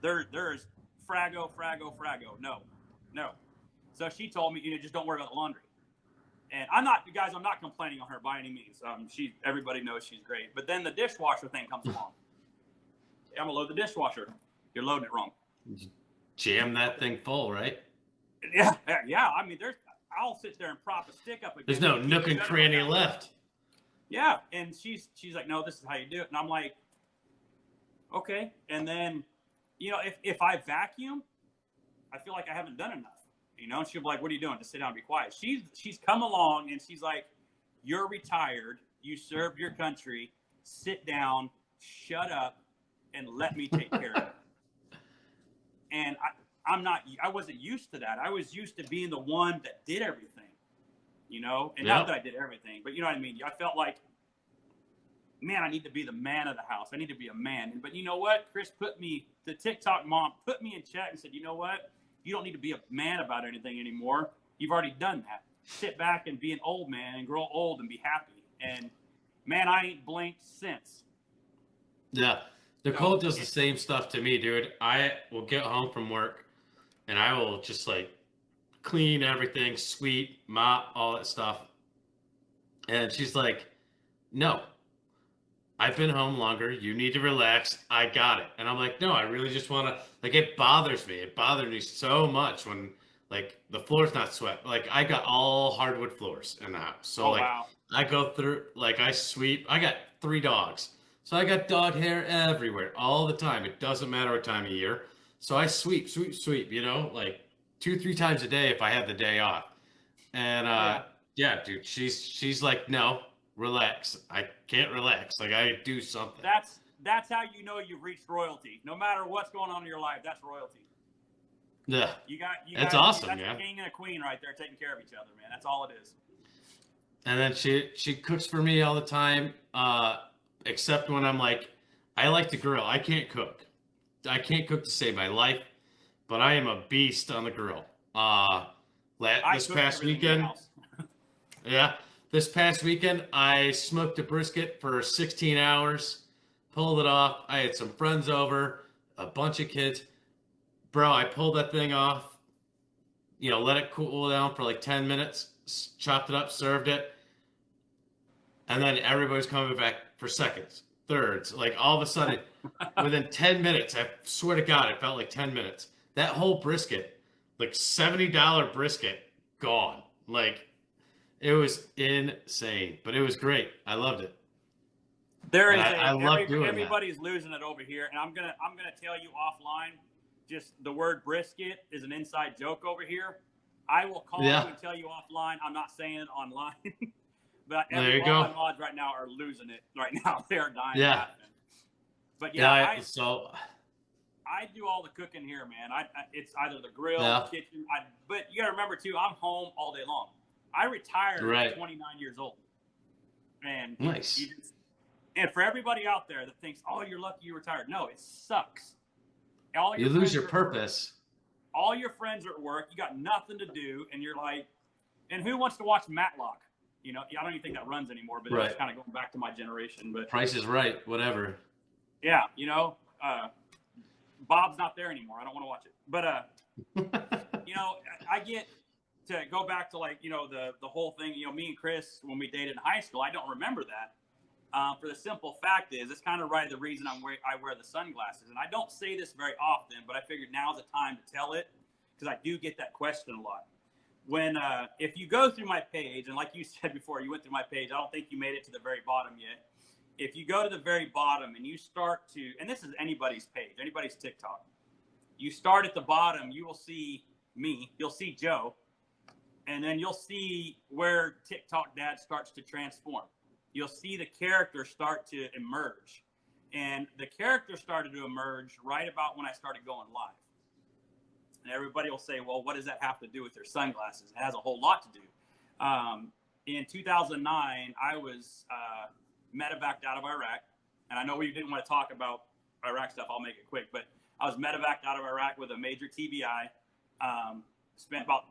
There's Frago. No. So she told me, just don't worry about the laundry. And I'm not complaining on her by any means. Everybody knows she's great. But then the dishwasher thing comes along. I'm gonna load the dishwasher. You're loading it wrong. Jam that thing full, right? Yeah. I mean, I'll sit there and prop a stick up against. There's no nook and cranny left. Yeah, and she's like, no, this is how you do it, and I'm like, okay. And then, if I vacuum, I feel like I haven't done enough. And she'll be like, what are you doing? Just sit down and be quiet. She's come along and she's like, you're retired. You served your country. Sit down, shut up, and let me take care of it. And I wasn't used to that. I was used to being the one that did everything, and not that I did everything, but you know what I mean? I felt like, man, I need to be the man of the house. I need to be a man. But you know what? Chris the TikTok mom put me in check and said, you know what? You don't need to be a man about anything anymore. You've already done that. Sit back and be an old man and grow old and be happy. And man, I ain't blinked since. Yeah. Nicole does the same stuff to me, dude. I will get home from work and I will just like clean everything, sweep, mop, all that stuff. And she's like, no, I've been home longer. You need to relax. I got it. And I'm like, no, I really just want to, like, it bothers me. It bothered me so much when, like, the floor's not swept. Like, I got all hardwood floors in the house. So, wow. I go through, like, I sweep. I got 3 dogs. So I got dog hair everywhere all the time. It doesn't matter what time of year. So I sweep, like 2-3 times a day if I have the day off. And, yeah, dude, she's like, no. Relax. I can't relax. Like, I do something. That's how you know you've reached royalty. No matter what's going on in your life, that's royalty. Yeah. That's awesome, that's man. A king and a queen right there taking care of each other, man. That's all it is. And then she cooks for me all the time, except when I'm like, I like to grill. I can't cook. I can't cook to save my life, but I am a beast on the grill. This past weekend, yeah. This past weekend, I smoked a brisket for 16 hours, pulled it off. I had some friends over, a bunch of kids. Bro, I pulled that thing off, let it cool down for like 10 minutes, chopped it up, served it. And then everybody's coming back for seconds, thirds. Like all of a sudden, within 10 minutes, I swear to God, it felt like 10 minutes. That whole brisket, like $70 brisket, gone. Like, it was insane, but it was great. I loved it. I love doing everybody's losing it over here, and I'm gonna tell you offline. Just the word brisket is an inside joke over here. I will call you and tell you offline. I'm not saying it online, but all my mods right now are losing it. Right now, they are dying. Yeah. But I do all the cooking here, man. It's either the grill, kitchen. But you got to remember too, I'm home all day long. I retired at 29 years old. And nice. And for everybody out there that thinks, oh, you're lucky you retired. No, it sucks. You lose your purpose. All your friends are at work. You got nothing to do. And you're like, and who wants to watch Matlock? I don't even think that runs anymore, but it's kind of going back to my generation. But Price is Right, whatever. Yeah, Bob's not there anymore. I don't want to watch it. But, I get to go back to the whole thing, me and Chris, when we dated in high school, I don't remember that. For the simple fact is, it's kind of the reason I wear the sunglasses. And I don't say this very often, but I figured now's the time to tell it because I do get that question a lot. When, if you go through my page, and like you said before, you went through my page, I don't think you made it to the very bottom yet. If you go to the very bottom and you start to, and this is anybody's page, anybody's TikTok, you start at the bottom, you will see me, you'll see Joe, and then you'll see where TikTok Dad starts to transform. You'll see the character start to emerge. And the character started to emerge right about when I started going live. And everybody will say, well, what does that have to do with your sunglasses? It has a whole lot to do. In 2009, I was medevaced out of Iraq. And I know we didn't want to talk about Iraq stuff. I'll make it quick. But I was medevaced out of Iraq with a major TBI. Spent about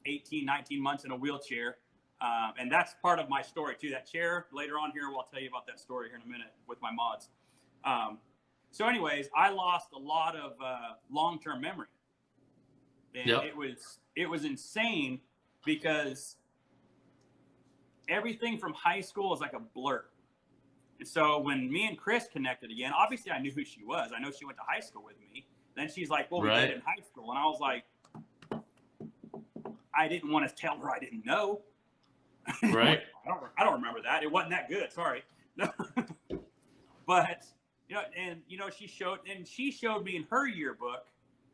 18, 19 months in a wheelchair. And that's part of my story, too. That chair, later on here, I'll tell you about that story here in a minute with my mods. So anyways, I lost a lot of long-term memory. And it was insane because everything from high school is like a blur. And so when me and Chris connected again, obviously I knew who she was. I know she went to high school with me. Then she's like, well, we did in high school. And I was like, I didn't want to tell her I didn't know. Right. I don't remember that. It wasn't that good. Sorry. But, she showed me in her yearbook.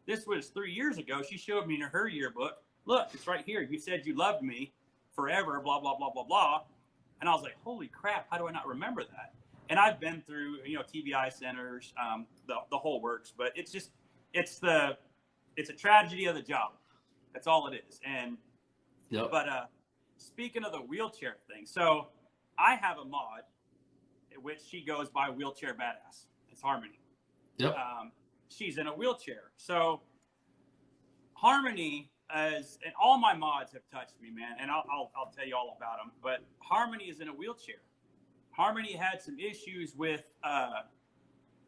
This was 3 years ago. She showed me in her yearbook. Look, it's right here. You said you loved me forever, blah, blah, blah, blah, blah. And I was like, holy crap, how do I not remember that? And I've been through, TBI centers, the whole works, but it's a tragedy of the job. That's all it is. And, but speaking of the wheelchair thing, so I have a mod, which she goes by Wheelchair Badass. It's Harmony. Yep. She's in a wheelchair. So Harmony, and all my mods have touched me, man, and I'll tell you all about them. But Harmony is in a wheelchair. Harmony had some issues with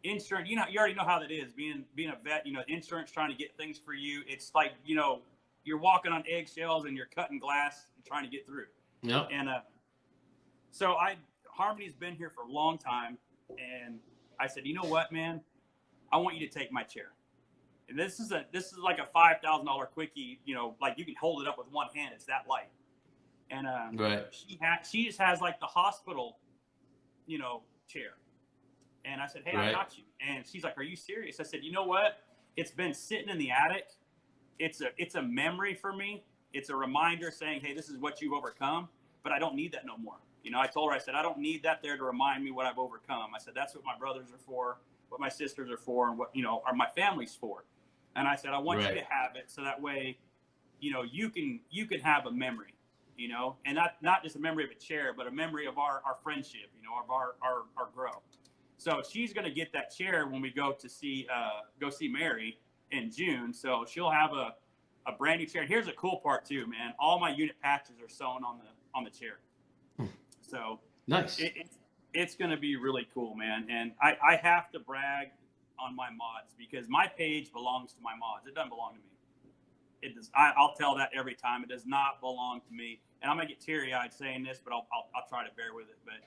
insurance. You already know how that is. Being a vet, insurance trying to get things for you. It's like you're walking on eggshells and you're cutting glass and trying to get through. Yep. And Harmony's been here for a long time, and I said, you know what, man, I want you to take my chair. And this is like a $5,000 quickie, like you can hold it up with one hand. It's that light. And she just has like the hospital, chair. And I said, hey, I got you. And she's like, are you serious? I said, you know what? It's been sitting in the attic. It's a memory for me. It's a reminder saying, hey, this is what you've overcome, but I don't need that no more. I told her, I said, I don't need that there to remind me what I've overcome. I said, that's what my brothers are for, what my sisters are for, and what, are my family's for. And I said, I want you to have it so that way, you can have a memory, and not just a memory of a chair, but a memory of our friendship, of our growth. So she's going to get that chair when we go see Mary in June. So she'll have a brand new chair. And here's a cool part too, man. All my unit patches are sewn on the chair. So nice. It's going to be really cool, man. And I have to brag on my mods because my page belongs to my mods. It doesn't belong to me. It does. I'll tell that every time. It does not belong to me. And I'm gonna get teary-eyed saying this, but I'll try to bear with it. But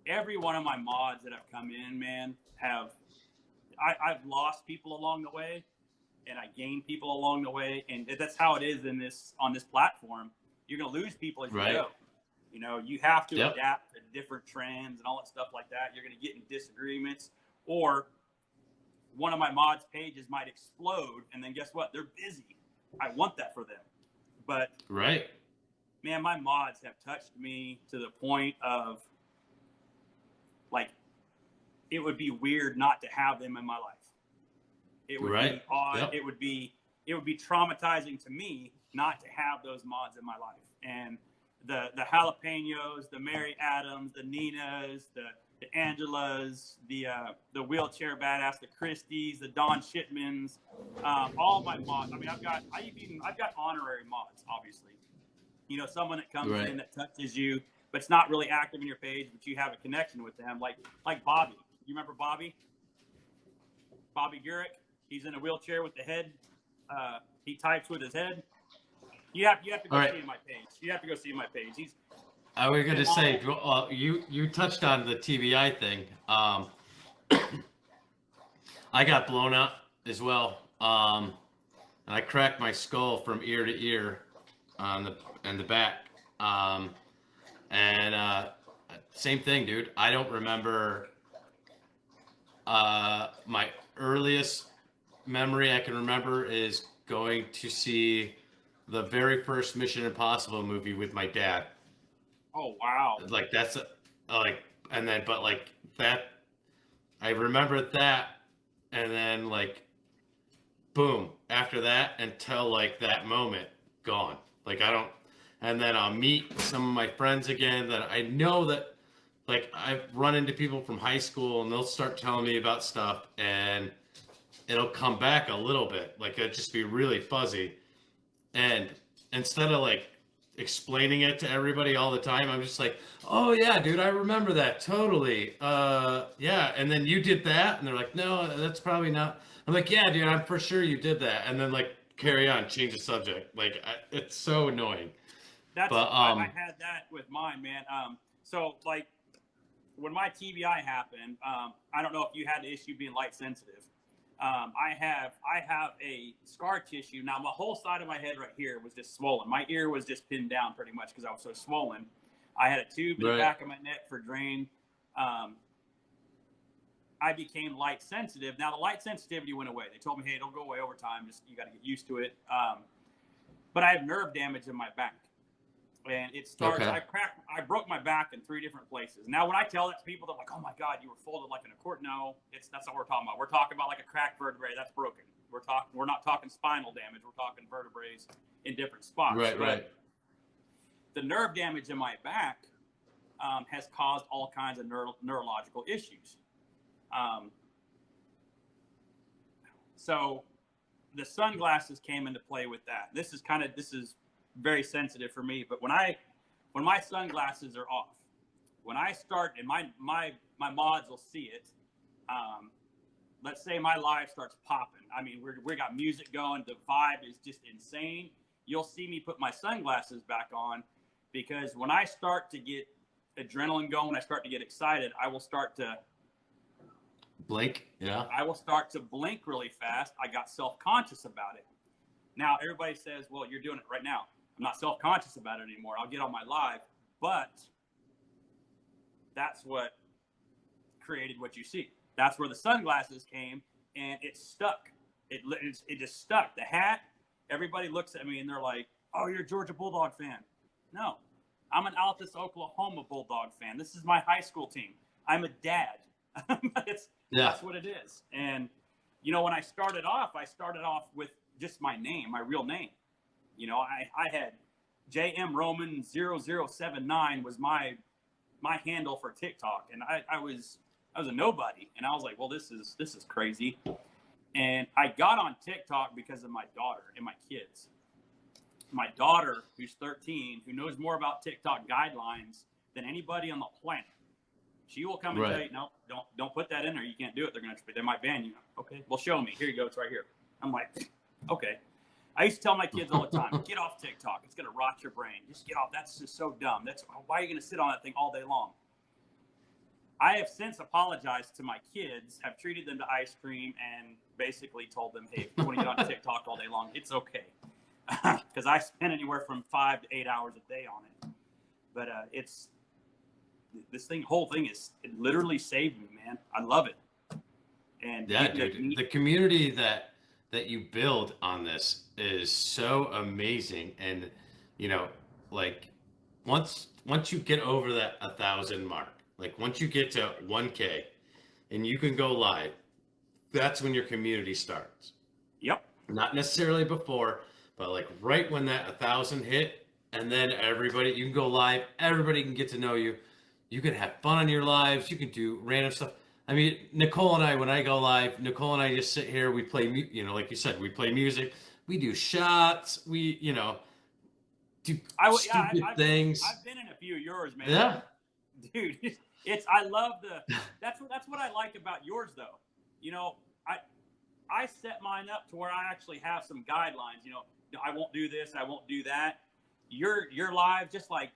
every one of my mods that have come in, man, I've lost people along the way, and I gained people along the way, and that's how it is on this platform. You're gonna lose people as you go. You have to adapt to different trends and all that stuff like that. You're gonna get in disagreements, or one of my mods' pages might explode, and then guess what? They're busy. I want that for them. But man, my mods have touched me to the point of like it would be weird not to have them in my life. It would be odd. Yep. It would be traumatizing to me not to have those mods in my life. And the jalapenos, the Mary Adams, the Ninas, the Angelas, the Wheelchair Badass, the Christies, the Don Shipmans, all my mods. I mean, I've got honorary mods, obviously. Someone that comes in that touches you, but it's not really active in your page, but you have a connection with them, like Bobby. You remember Bobby? Bobby Gurick. He's in a wheelchair with the head. He types with his head. You have to go see my page. You have to go see my page. I was going to say, you touched on the TBI thing. I got blown up as well, and I cracked my skull from ear to ear on the back. Same thing, dude. I don't remember. My earliest memory I can remember is going to see the very first Mission Impossible movie with my dad. Oh wow! Like that's that. I remember that, and then like, boom. After that, until like that moment, gone. Like I don't. And then I'll meet some of my friends again that I know that, like I've run into people from high school, and they'll start telling me about stuff, and it'll come back a little bit. Like it'll just be really fuzzy, and instead of like explaining it to everybody all the time, I'm just like, oh yeah, dude, I remember that totally. Yeah, and then you did that, and they're like, no, that's probably not. I'm like, yeah, dude, I'm for sure you did that, and then like carry on, change the subject. Like it's so annoying. I had that with mine, man. So like when my TBI happened, I don't know if you had the issue being light sensitive. I have a scar tissue. Now my whole side of my head right here was just swollen. My ear was just pinned down pretty much because I was so swollen. I had a tube in the back of my neck for drain. I became light sensitive. Now the light sensitivity went away. They told me, hey, it'll go away over time. Just you got to get used to it. But I have nerve damage in my back, and it starts. Okay. I broke my back in 3 different places. Now when I tell that to people, they're like, oh my God, you were folded like an accord. No, that's not what we're talking about. We're talking about like a cracked vertebrae that's broken. We're not talking spinal damage. We're talking vertebrae in different spots. Right. The nerve damage in my back has caused all kinds of neurological issues. So the sunglasses came into play with that. This is very sensitive for me, but when my sunglasses are off, when I start, and my mods will see it, let's say my live starts popping. I mean, we got music going. The vibe is just insane. You'll see me put my sunglasses back on, because when I start to get adrenaline going, I start to get excited, I will start to blink. Yeah. I will start to blink really fast. I got self-conscious about it. Now everybody says, well, you're doing it right now. I'm not self-conscious about it anymore. I'll get on my live, but that's what created what you see. That's where the sunglasses came, and it stuck. It just stuck. The hat, everybody looks at me and they're like, oh, you're a Georgia Bulldog fan. No, I'm an Altus, Oklahoma Bulldog fan. This is my high school team. I'm a dad. That's what it is. And, you know, when I started off with just my name, my real name. You know, I had JM Roman 0079 was my handle for TikTok. And I was a nobody. And I was like, well, this is crazy. And I got on TikTok because of my daughter and my kids. My daughter, who's 13, who knows more about TikTok guidelines than anybody on the planet. She will come and tell you, no, don't put that in there. You can't do it. They might ban you. Okay, well, show me. Here you go. It's right here. I'm like, okay. I used to tell my kids all the time, get off TikTok. It's going to rot your brain. Just get off. That's just so dumb. Why are you going to sit on that thing all day long? I have since apologized to my kids, have treated them to ice cream, and basically told them, hey, if you want to get on TikTok all day long, it's okay. Because I spend anywhere from 5 to 8 hours a day on it. But whole thing it literally saved me, man. I love it. And yeah, dude, the community that you build on this is so amazing. And, you know, like once you get over that 1,000 mark, like once you get to 1K and you can go live, that's when your community starts. Yep. Not necessarily before, but like right when that 1,000 hit, and then everybody, you can go live, everybody can get to know you. You can have fun on your lives. You can do random stuff. I mean, Nicole and I, when I go live, Nicole and I just sit here. We play, you know, like you said, we play music. We do shots. We, you know, do stupid things. I've been in a few of yours, man. Yeah. Dude, I love that's what I like about yours, though. You know, I set mine up to where I actually have some guidelines. You know, I won't do this. I won't do that. You're live, just like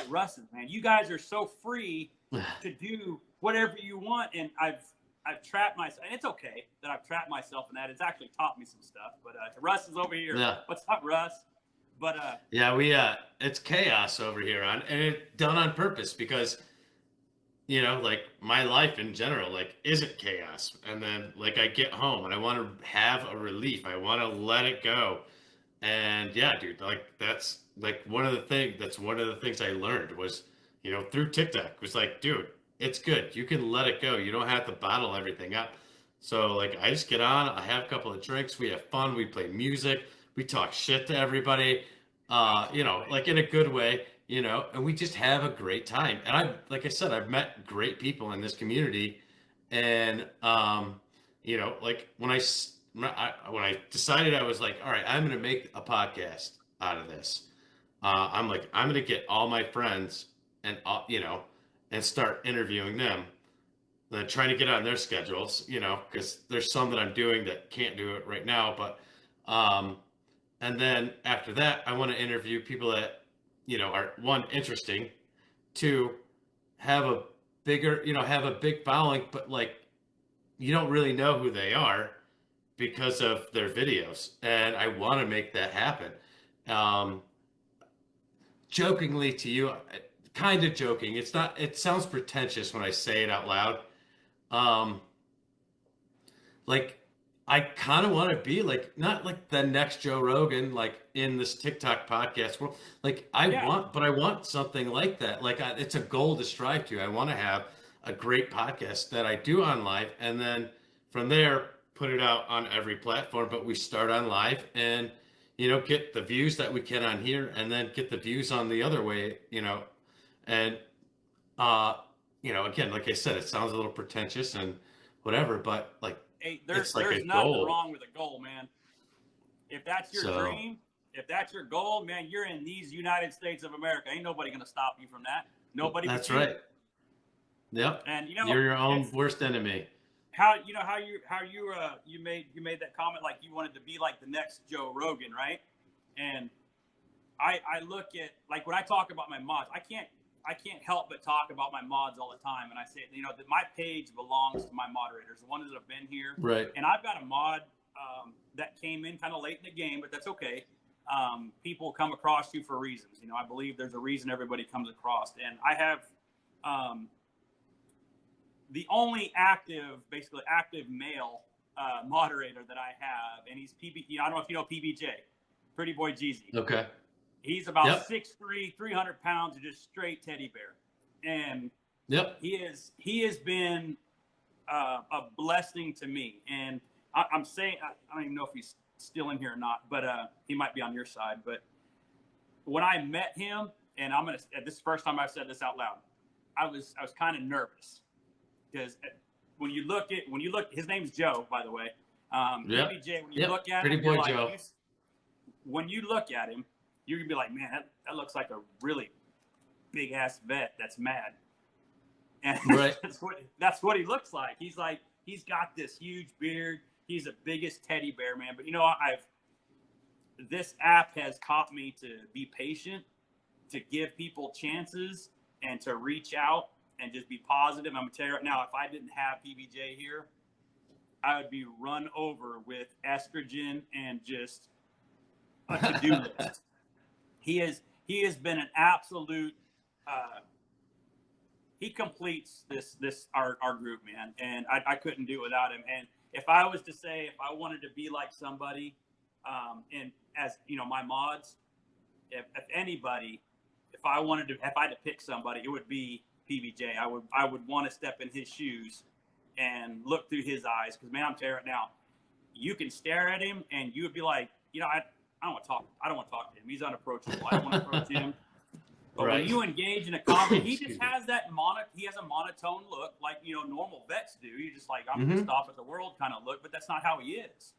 Russ's, man. You guys are so free to do whatever you want, and I've trapped myself. And it's okay that I've trapped myself in that. It's actually taught me some stuff. But Russ is over here. Yeah. What's up, Russ? But yeah, it's chaos over here and it's done on purpose because, you know, like my life in general, like isn't chaos. And then like I get home and I want to have a relief. I want to let it go. And yeah, dude, like that's like one of the things I learned was, you know, through TikTok was like, dude, it's good. You can let it go. You don't have to bottle everything up. So like I just get on, I have a couple of drinks, we have fun, we play music, we talk shit to everybody, you know, like in a good way, you know, and we just have a great time. And like I said, I've met great people in this community. And, you know, like when I decided, I was like, all right, I'm going to make a podcast out of this. I'm going to get all my friends and, you know, and start interviewing them, then trying to get on their schedules, you know, because there's some that I'm doing that can't do it right now. But, And then after that, I want to interview people that, are one, interesting, two, have a have a big following, but like you don't really know who they are because of their videos. And I want to make that happen. Um, Jokingly to you, kind of joking. It's not, it sounds pretentious when I say it out loud. Um, like I kind of want to be like not like the next Joe Rogan, like in this TikTok podcast world. Like Yeah. I want something like that. Like it's a goal to strive to. I want to have a great podcast that I do on live, and then from there put it out on every platform. But we start on live, and get the views that we can on here, and then get the views on the other way. And uh, again, like I said, it sounds a little pretentious and whatever, but like Hey, it's like there's a nothing goal. wrong with a goal, man. If that's your dream, if that's your goal, man, you're in these United States of America. Ain't nobody gonna stop you from that. Nobody. That's right. Yep. And You're your own worst enemy. How you made that comment like you wanted to be like the next Joe Rogan, right? And I look at, like, when I talk about my mods, I can't help but talk about my mods all the time. And I say, that my page belongs to my moderators, the ones that have been here. Right. And I've got a mod that came in kind of late in the game, but that's okay. People come across you for reasons. I believe there's a reason everybody comes across. And I have the only active male moderator that I have, and he's PB. I don't know if you know PBJ, Pretty Boy Jeezy. Okay. He's about 6'3", 300 pounds, of just straight teddy bear, and he has been a blessing to me. And I'm saying, I don't even know if he's still in here or not, but he might be on your side. But when I met him, and this is the first time I've said this out loud, I was kind of nervous, because when you look, his name's Joe, by the way. PBJ, when you look at Pretty him, Boy Joe. When you look at him, you're gonna be like, man, that looks like a really big ass vet that's mad. And right. that's what he looks like. He's got this huge beard. He's the biggest teddy bear, man. But this app has taught me to be patient, to give people chances, and to reach out and just be positive. I'm gonna tell you right now, if I didn't have PBJ here, I would be run over with estrogen and just a to-do list. He has been an absolute. He completes our group, man, and I couldn't do it without him. And if I was to say, if I wanted to be like somebody, and as my mods, if anybody, if I had to pick somebody, it would be PBJ. I would want to step in his shoes and look through his eyes, because, man, I'm telling you right now, you can stare at him and you would be like, I don't want to talk. I don't want to talk to him. He's unapproachable. I don't want to approach him. But when you engage in a conversation, he just has he has a monotone look, like normal vets do. You're just like, I'm pissed off at the world kind of look, but that's not how he is.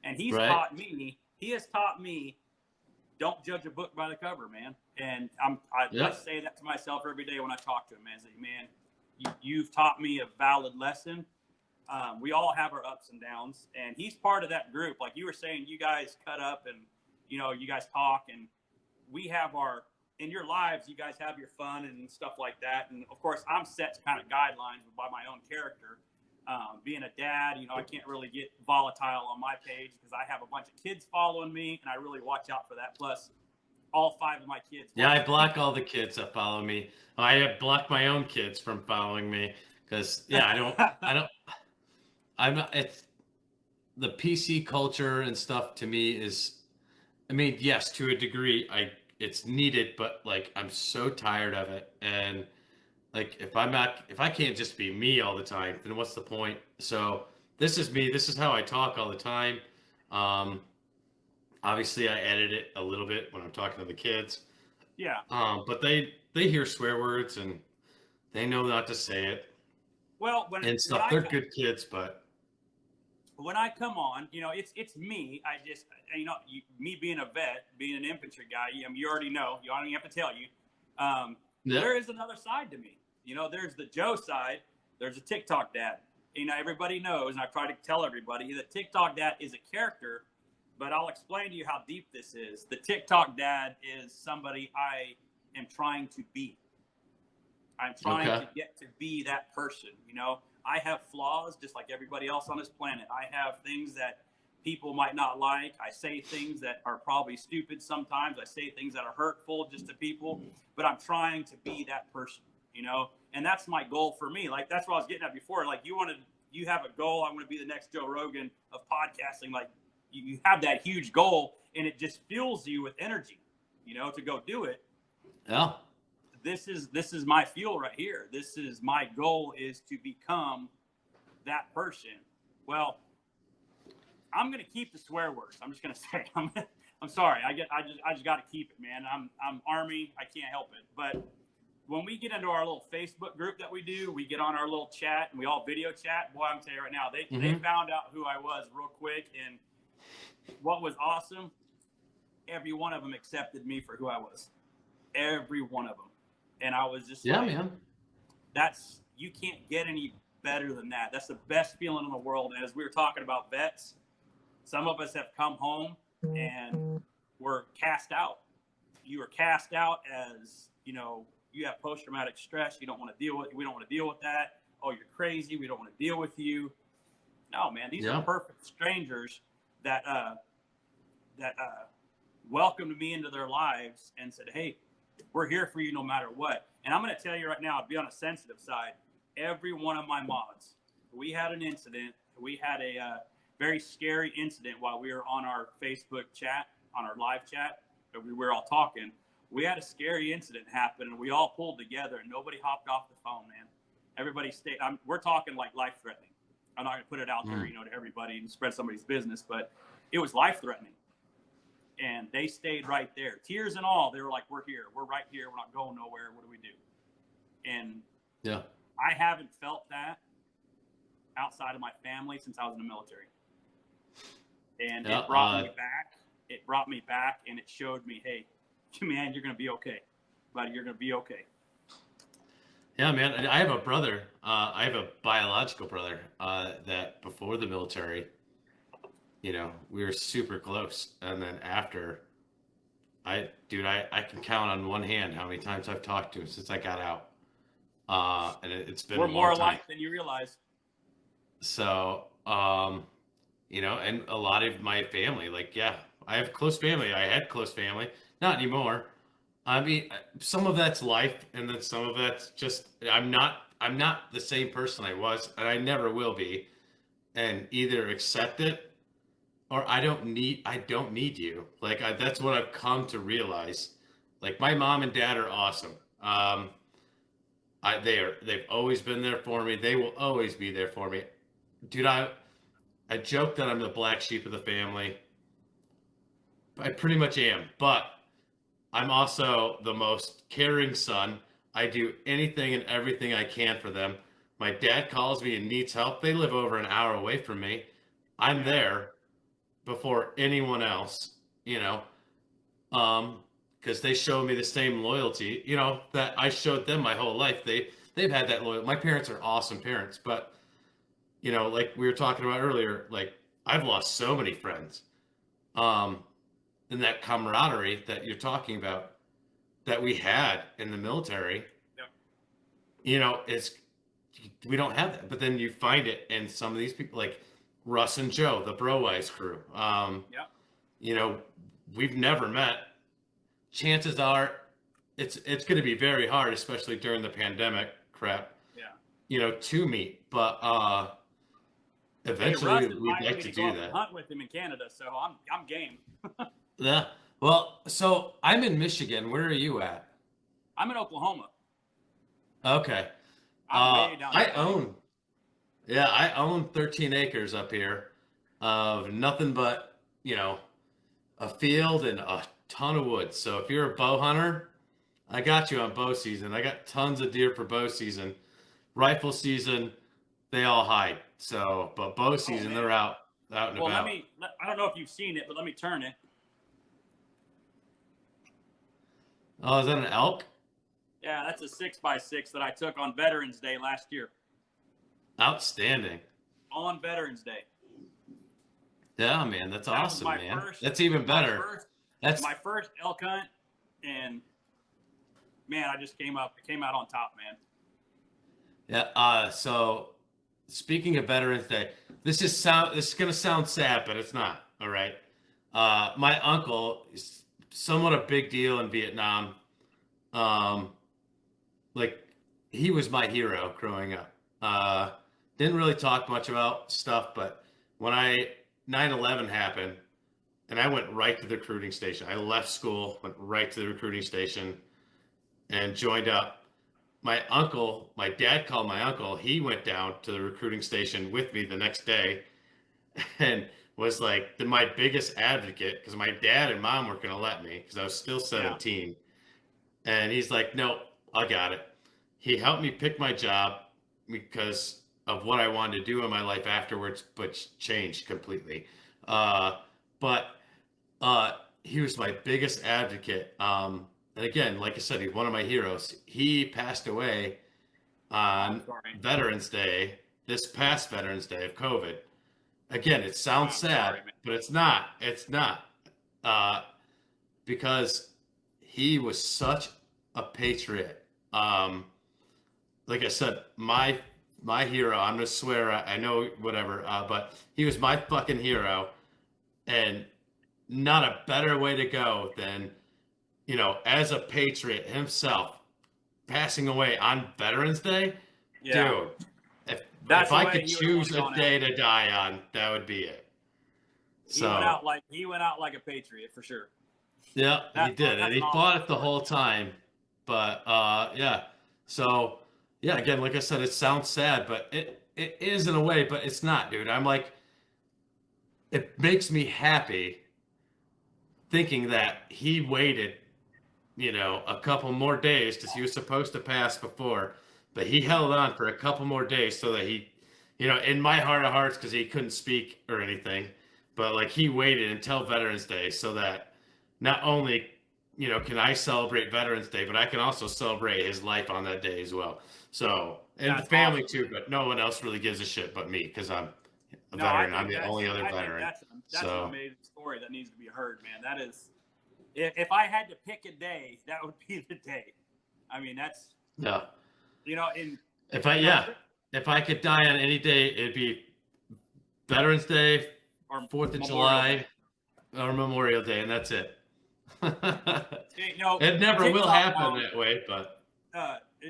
And he's taught me. He has taught me, don't judge a book by the cover, man. And I say that to myself every day when I talk to him, man. I say, man, you've taught me a valid lesson. We all have our ups and downs, and he's part of that group. Like you were saying, you guys cut up and, you guys talk, and we have in your lives, you guys have your fun and stuff like that. And of course, I'm set to kind of guidelines by my own character. Being a dad, I can't really get volatile on my page because I have a bunch of kids following me, and I really watch out for that. Plus, all 5 of my kids. Yeah, I block all the kids that follow me. I have blocked my own kids from following me because, it's the PC culture and stuff to me is, yes, to a degree, it's needed, but like, I'm so tired of it. And like, if I can't just be me all the time, then what's the point? So this is me. This is how I talk all the time. Obviously I edit it a little bit when I'm talking to the kids. Yeah. But they hear swear words and they know not to say it. Well, they're good kids, but when I come on, it's me. I just, me being a vet, being an infantry guy, you already know. You don't even have to tell you. There is another side to me. There's the Joe side. There's a TikTok dad. Everybody knows, and I try to tell everybody that TikTok dad is a character but I'll explain to you how deep this is. The TikTok dad is somebody I am trying to be. I'm trying to get to be that person. You know, I have flaws just like everybody else on this planet. I have things that people might not like. I say things that are probably stupid sometimes. I say things that are hurtful just to people, but I'm trying to be that person, you know, and that's my goal for me. Like, that's what I was getting at before. Like, you have a goal. I want to be the next Joe Rogan of podcasting. Like, you have that huge goal, and it just fuels you with energy, you know, to go do it. Yeah. This is my fuel right here. This is my goal, is to become that person. Well, I'm gonna keep the swear words. I'm just gonna say I'm sorry. I just got to keep it, man. I'm Army. I can't help it. But when we get into our little Facebook group that we do, we get on our little chat and we all video chat. Boy, I'm telling you right now, they found out who I was real quick, and what was awesome, every one of them accepted me for who I was. Every one of them. And I was just like, man, you can't get any better than that. That's the best feeling in the world. And as we were talking about vets, some of us have come home and were cast out. You were cast out as, you know, you have post-traumatic stress. You don't want to deal with, we don't want to deal with that. Oh, you're crazy. We don't want to deal with you. No, man, these are perfect strangers that welcomed me into their lives and said, hey, we're here for you no matter what. And I'm going to tell you right now, to be on a sensitive side, every one of my mods, we had an incident. We had a very scary incident while we were on our Facebook chat, on our live chat, we were all talking. We had a scary incident happen, and we all pulled together, and nobody hopped off the phone, man. Everybody stayed. We're talking like life-threatening. I'm not going to put it out there, you know, to everybody and spread somebody's business, but it was life-threatening. And they stayed right there, tears and all. They were like, we're here. We're right here. We're not going nowhere. What do we do? And I haven't felt that outside of my family since I was in the military. And it brought me back. It brought me back, and it showed me, hey, man, you're going to be okay. Buddy, you're going to be okay. Yeah, man. I have a brother. I have a biological brother that before the military, you know, we were super close. And then after, I can count on one hand how many times I've talked to him since I got out. And it's been We're a long more time. alike than you realize. So, you know, and a lot of my family, like, I have close family. I had close family. Not anymore. I mean, some of that's life, and then some of that's just I'm not the same person I was, and I never will be. And either accept it, or I don't need you. Like that's what I've come to realize. Like my mom and dad are awesome. They've always been there for me. They will always be there for me, dude. I joke that I'm the black sheep of the family. I pretty much am, but I'm also the most caring son. I do anything and everything I can for them. My dad calls me and needs help. They live over an hour away from me. I'm there before anyone else, you know, because they show me the same loyalty, you know, that I showed them my whole life. They've had that loyalty. My parents are awesome parents, but, you know, like we were talking about earlier, like I've lost so many friends. And that camaraderie that you're talking about that we had in the military, you know, we don't have that. But then you find it in some of these people, like Russ and Joe, the Bro-Wise crew. You know, we've never met. Chances are, it's going to be very hard, especially during the pandemic crap. You know, to meet, but eventually we'd like to do that. Hunt with him in Canada, so I'm game. Yeah. Well, so I'm in Michigan. Where are you at? I'm in Oklahoma. Okay. I'm way down there. I own 13 acres up here of nothing but, you know, a field and a ton of woods. So if you're a bow hunter, I got you on bow season. I got tons of deer for bow season. Rifle season, they all hide. So, but bow season, they're out and about. I don't know if you've seen it, but let me turn it. Oh, is that an elk? Yeah, that's a 6x6 that I took on Veterans Day last year. Outstanding. On Veterans Day. Yeah, man, that's awesome, man. That's even better. My first elk hunt, and man, I just came out on top, man. Yeah. So speaking of Veterans Day, this is gonna sound sad, but it's not. All right. My uncle is somewhat a big deal in Vietnam. Um, like he was my hero growing up. Didn't really talk much about stuff, but when 9/11 happened, and I went right to the recruiting station. I left school, went right to the recruiting station, and joined up. My dad called my uncle. He went down to the recruiting station with me the next day and was like my biggest advocate because my dad and mom weren't going to let me because I was still 17. Yeah. And he's like, no, I got it. He helped me pick my job because of what I wanted to do in my life afterwards, but changed completely. But he was my biggest advocate. And again, like I said, he's one of my heroes. He passed away on Veterans Day, this past Veterans Day of COVID. Again, it sounds sad, but it's not. It's not. Because he was such a patriot. Like I said, my hero, I'm going to swear, I know whatever, but he was my fucking hero. And not a better way to go than, as a patriot himself, passing away on Veterans Day. Yeah. Dude, if I could choose a day to die on, that would be it. So he went out like a patriot for sure. Yeah, he did, and he fought it the whole time. But yeah, so yeah, again, like I said, it sounds sad, but it is in a way, but it's not, dude. I'm like, it makes me happy thinking that he waited, a couple more days because he was supposed to pass before, but he held on for a couple more days so that he, in my heart of hearts, because he couldn't speak or anything, but like he waited until Veterans Day so that not only, can I celebrate Veterans Day, but I can also celebrate his life on that day as well. So, and the family too, but no one else really gives a shit but me because I'm a veteran. I'm the only other veteran. That's an amazing story that needs to be heard, man. That is, if I had to pick a day, that would be the day. I mean, that's if I could die on any day, it'd be Veterans Day or 4th of July or Memorial Day, and that's it. It never will happen that way, but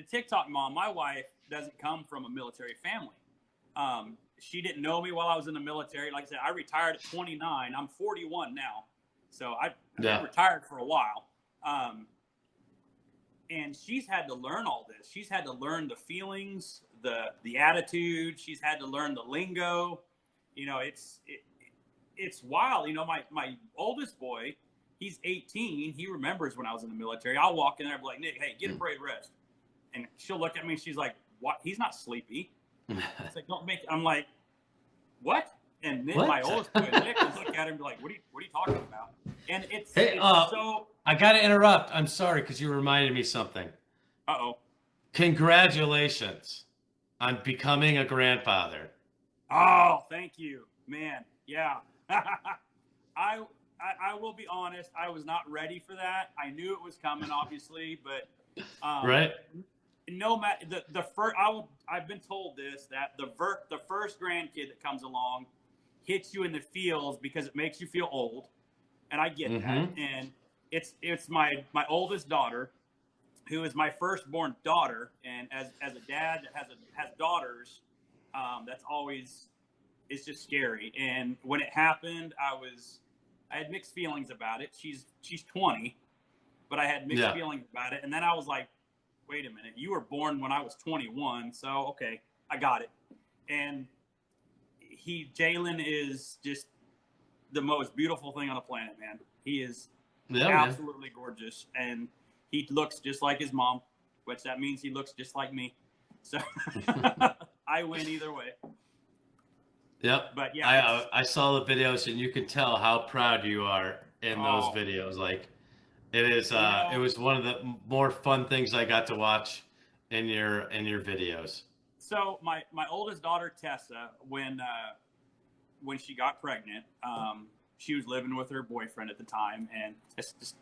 TikTok mom, my wife doesn't come from a military family. She didn't know me while I was in the military. Like I said, I retired at 29. I'm 41 now. So I retired for a while. And she's had to learn all this. She's had to learn the feelings, the attitude. She's had to learn the lingo. It's wild. My oldest boy, he's 18. He remembers when I was in the military. I'll walk in there and be like, Nick, hey, get a parade rest. And she'll look at me and she's like, what? He's not sleepy. It's like, don't make. I'm like, what? And then my oldest boy, Nick, will look at him and be like, what are you talking about? And it's so. I got to interrupt. I'm sorry because you reminded me something. Uh-oh. Congratulations on becoming a grandfather. Oh, thank you, man. Yeah. I will be honest. I was not ready for that. I knew it was coming, obviously, but right. No matter the first, I've been told this that the first grandkid that comes along hits you in the feels because it makes you feel old, and I get that. And it's my oldest daughter, who is my firstborn daughter, and as a dad that has daughters, that's always, it's just scary. And when it happened, I had mixed feelings about it. She's 20, but I had mixed feelings about it, and then I was like, wait a minute, you were born when I was 21, so okay, I got it. And Jalen is just the most beautiful thing on the planet, man. He is absolutely gorgeous, and he looks just like his mom, which that means he looks just like me. So I win either way. Yep. But yeah, I saw the videos, and you can tell how proud you are in those videos. Like, it is. It was one of the more fun things I got to watch in your videos. So my oldest daughter Tessa, when when she got pregnant, she was living with her boyfriend at the time, and it's just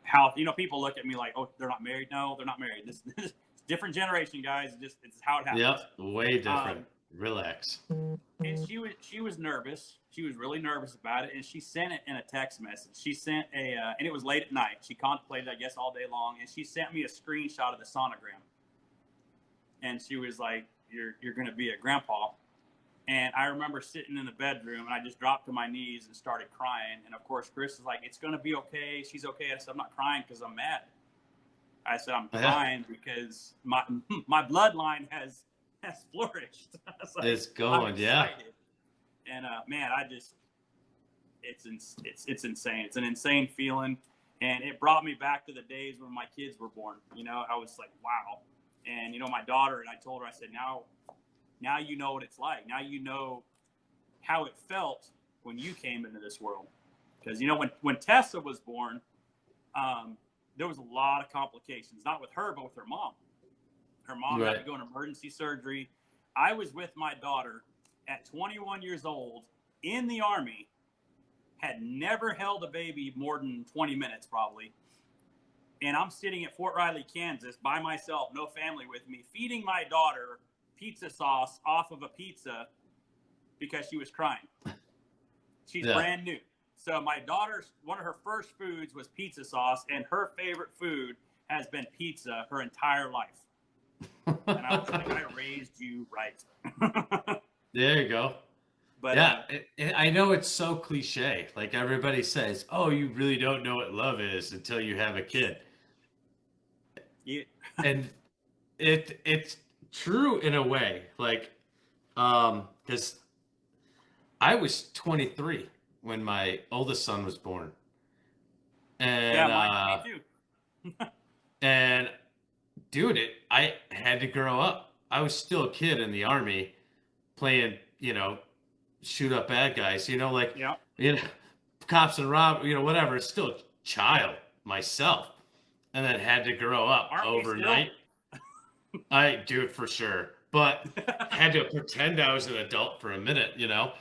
how, you know, people look at me like, oh, they're not married. No, they're not married. This is different generation, guys. It's how it happens. Yep, way different. Relax. And she was nervous. She was really nervous about it, and she sent it in a text message. She sent and it was late at night. She contemplated, I guess, all day long, and she sent me a screenshot of the sonogram. And she was like, "You're going to be a grandpa." And I remember sitting in the bedroom, and I just dropped to my knees and started crying. And of course, Chris is like, "It's going to be okay. She's okay." I said, "I'm not crying because I'm mad." I said, "I'm crying because my bloodline has flourished." Like, it's going, yeah. And man, it's insane. It's an insane feeling, and it brought me back to the days when my kids were born. You know, I was like, wow. And you know, my daughter, and I told her, I said, now you know what it's like. Now you know how it felt when you came into this world. Because you know, when Tessa was born, there was a lot of complications, not with her, but with her mom. Her mom had to go into emergency surgery. I was with my daughter at 21 years old in the Army, had never held a baby more than 20 minutes probably. And I'm sitting at Fort Riley, Kansas by myself, no family with me, feeding my daughter pizza sauce off of a pizza because she was crying. She's brand new. So my daughter's, one of her first foods was pizza sauce, and her favorite food has been pizza her entire life. And I was like, I raised you right. There you go. But yeah, I know it's so cliche. Like everybody says, oh, you really don't know what love is until you have a kid. Yeah. And it's true in a way. Like, because I was 23 when my oldest son was born. And, yeah, mine too. and dude, I had to grow up. I was still a kid in the Army playing, you know, shoot up bad guys, you know, like, you know, cops and rob, you know, whatever. It's still a child myself. And then had to grow up overnight. I do it for sure. But had to pretend I was an adult for a minute, you know,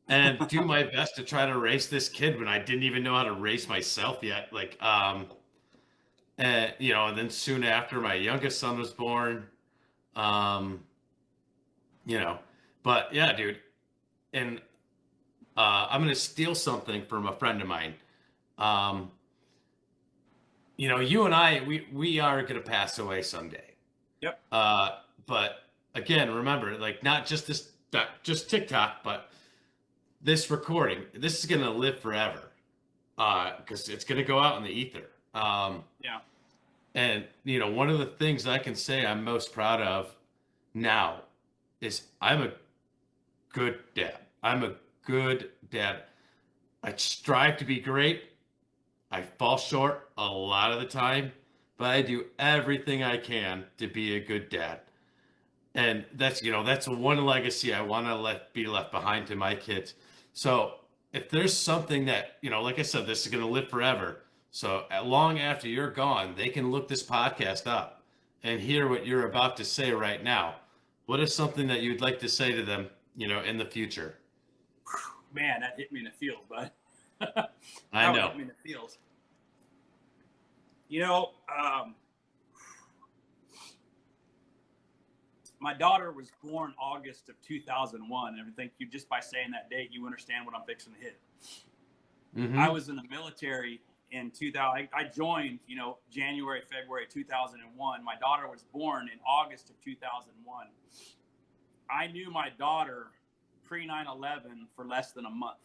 and do my best to try to raise this kid when I didn't even know how to raise myself yet. Like, and, you know, and then soon after my youngest son was born, you know, but yeah, dude. And I'm going to steal something from a friend of mine. You know, you and I, we are going to pass away someday. Yep. But again, remember, like not just TikTok, but this recording, this is going to live forever. Because it's going to go out in the ether. Yeah. And, you know, one of the things I can say I'm most proud of now is I'm a good dad. I'm a good dad. I strive to be great. I fall short a lot of the time, but I do everything I can to be a good dad. And that's, you know, that's one legacy I want to be left behind to my kids. So if there's something that, you know, like I said, this is going to live forever. So long after you're gone, they can look this podcast up and hear what you're about to say right now. What is something that you'd like to say to them, you know, in the future? Man, that hit me in the feels, bud. I know. Hit me in the feels. You know, my daughter was born August of 2001, and I think you just by saying that date, you understand what I'm fixing to hit. Mm-hmm. I was in the military in 2000. I joined, you know, January, February 2001. My daughter was born in August of 2001. I knew my daughter pre 9/11 for less than a month.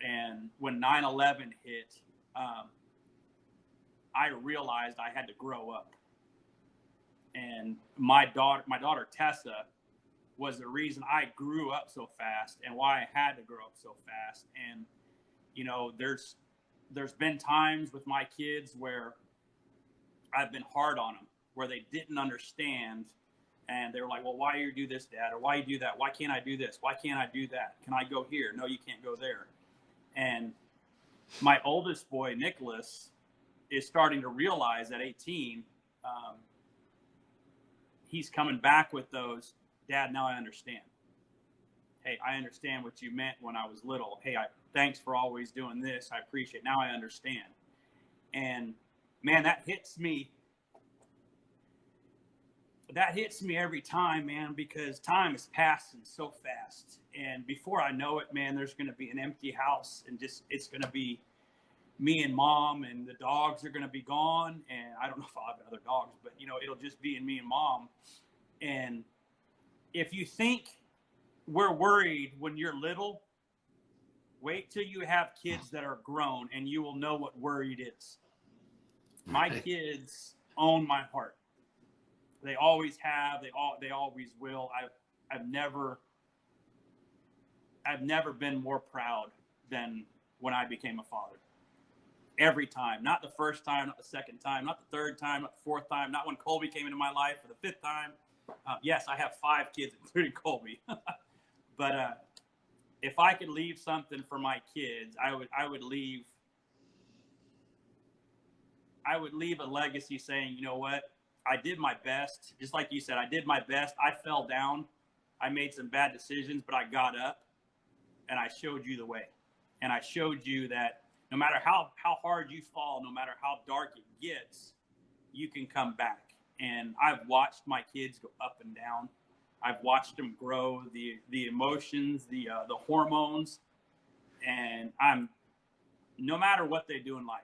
And when 9/11 hit, I realized I had to grow up. And my daughter Tessa was the reason I grew up so fast and why I had to grow up so fast. And, you know, there's been times with my kids where I've been hard on them, where they didn't understand. And they were like, well, why do you do this, Dad? Or why do you do that? Why can't I do this? Why can't I do that? Can I go here? No, you can't go there. And my oldest boy, Nicholas, is starting to realize at 18, he's coming back with those, Dad, now I understand. hey, I understand what you meant when I was little. Hey, thanks for always doing this. I appreciate it. Now I understand. And man, that hits me every time, man, because time is passing so fast. And before I know it, man, there's going to be an empty house, and it's going to be me and mom, and the dogs are going to be gone. And I don't know if I'll have other dogs, but it'll just be me and mom. And if you think we're worried when you're little, wait till you have kids that are grown, and you will know what worried is. My kids own my heart. They always have. They always will. I've never been more proud than when I became a father. Every time, not the first time, not the second time, not the third time, not the fourth time, not when Colby came into my life for the fifth time. Yes, I have 5 kids, including Colby. But if I could leave something for my kids, I would leave a legacy saying, you know what? I did my best. Just like you said, I did my best. I fell down. I made some bad decisions, but I got up and I showed you the way. And I showed you that no matter how hard you fall, no matter how dark it gets, you can come back. And I've watched my kids go up and down. I've watched them grow, the emotions, the hormones, and no matter what they do in life,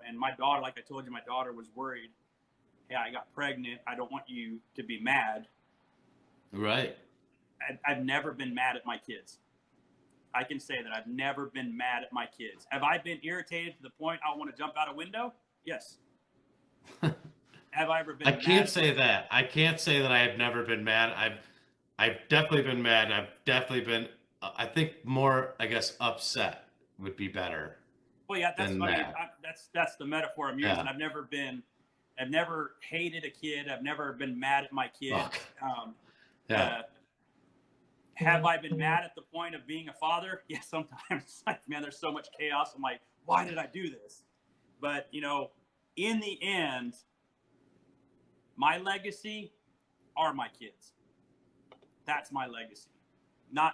and my daughter, like I told you, my daughter was worried. Hey, I got pregnant. I don't want you to be mad. Right. I've never been mad at my kids. I can say that I've never been mad at my kids. Have I been irritated to the point I want to jump out a window? Yes. Have I ever been I mad? can't say that. I can't say that I have never been mad. I've definitely been mad. I've definitely been, I think more, I guess, upset would be better. Well, yeah, that's that's the metaphor I'm using. Yeah. I've never hated a kid. I've never been mad at my kids. Have I been mad at the point of being a father? Yeah, sometimes. Man, there's so much chaos. I'm like, why did I do this? But, in the end, my legacy are my kids. That's my legacy.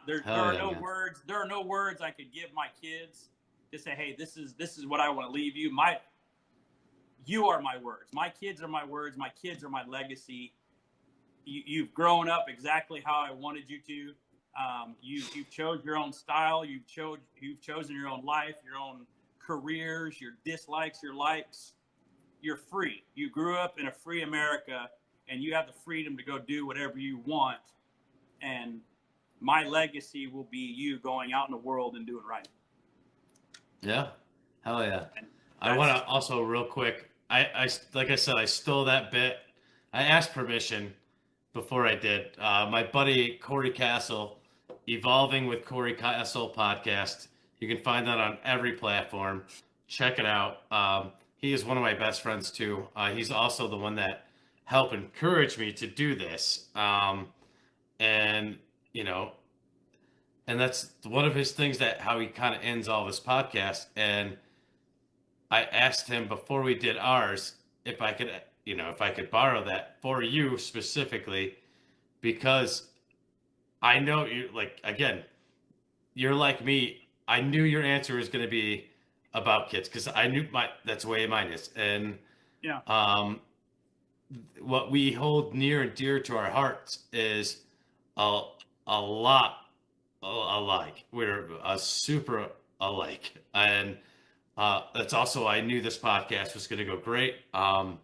There are no words. There are no words I could give my kids to say, hey, this is what I want to leave you. You are my words. My kids are my words. My kids are my legacy. You've grown up exactly how I wanted you to. You've chose your own style. You've chosen your own life, your own careers, your dislikes, your likes. You're free. You grew up in a free America, and you have the freedom to go do whatever you want. And my legacy will be you going out in the world and doing right. Yeah. Hell yeah. I want to also real quick, I like I said, I stole that bit. I asked permission before I did. My buddy Corey Castle, Evolving with Corey Castle podcast. You can find that on every platform. Check it out. He is one of my best friends too. He's also the one that helped encourage me to do this. And that's one of his things, that how he kind of ends all of his podcasts. And I asked him before we did ours if I could borrow that for you specifically, because I know you, like, again, you're like me. I knew your answer was going to be about kids, because I knew that's the way mine is. And what we hold near and dear to our hearts is a lot alike. We're super alike. And that's also, I knew this podcast was going to go great. I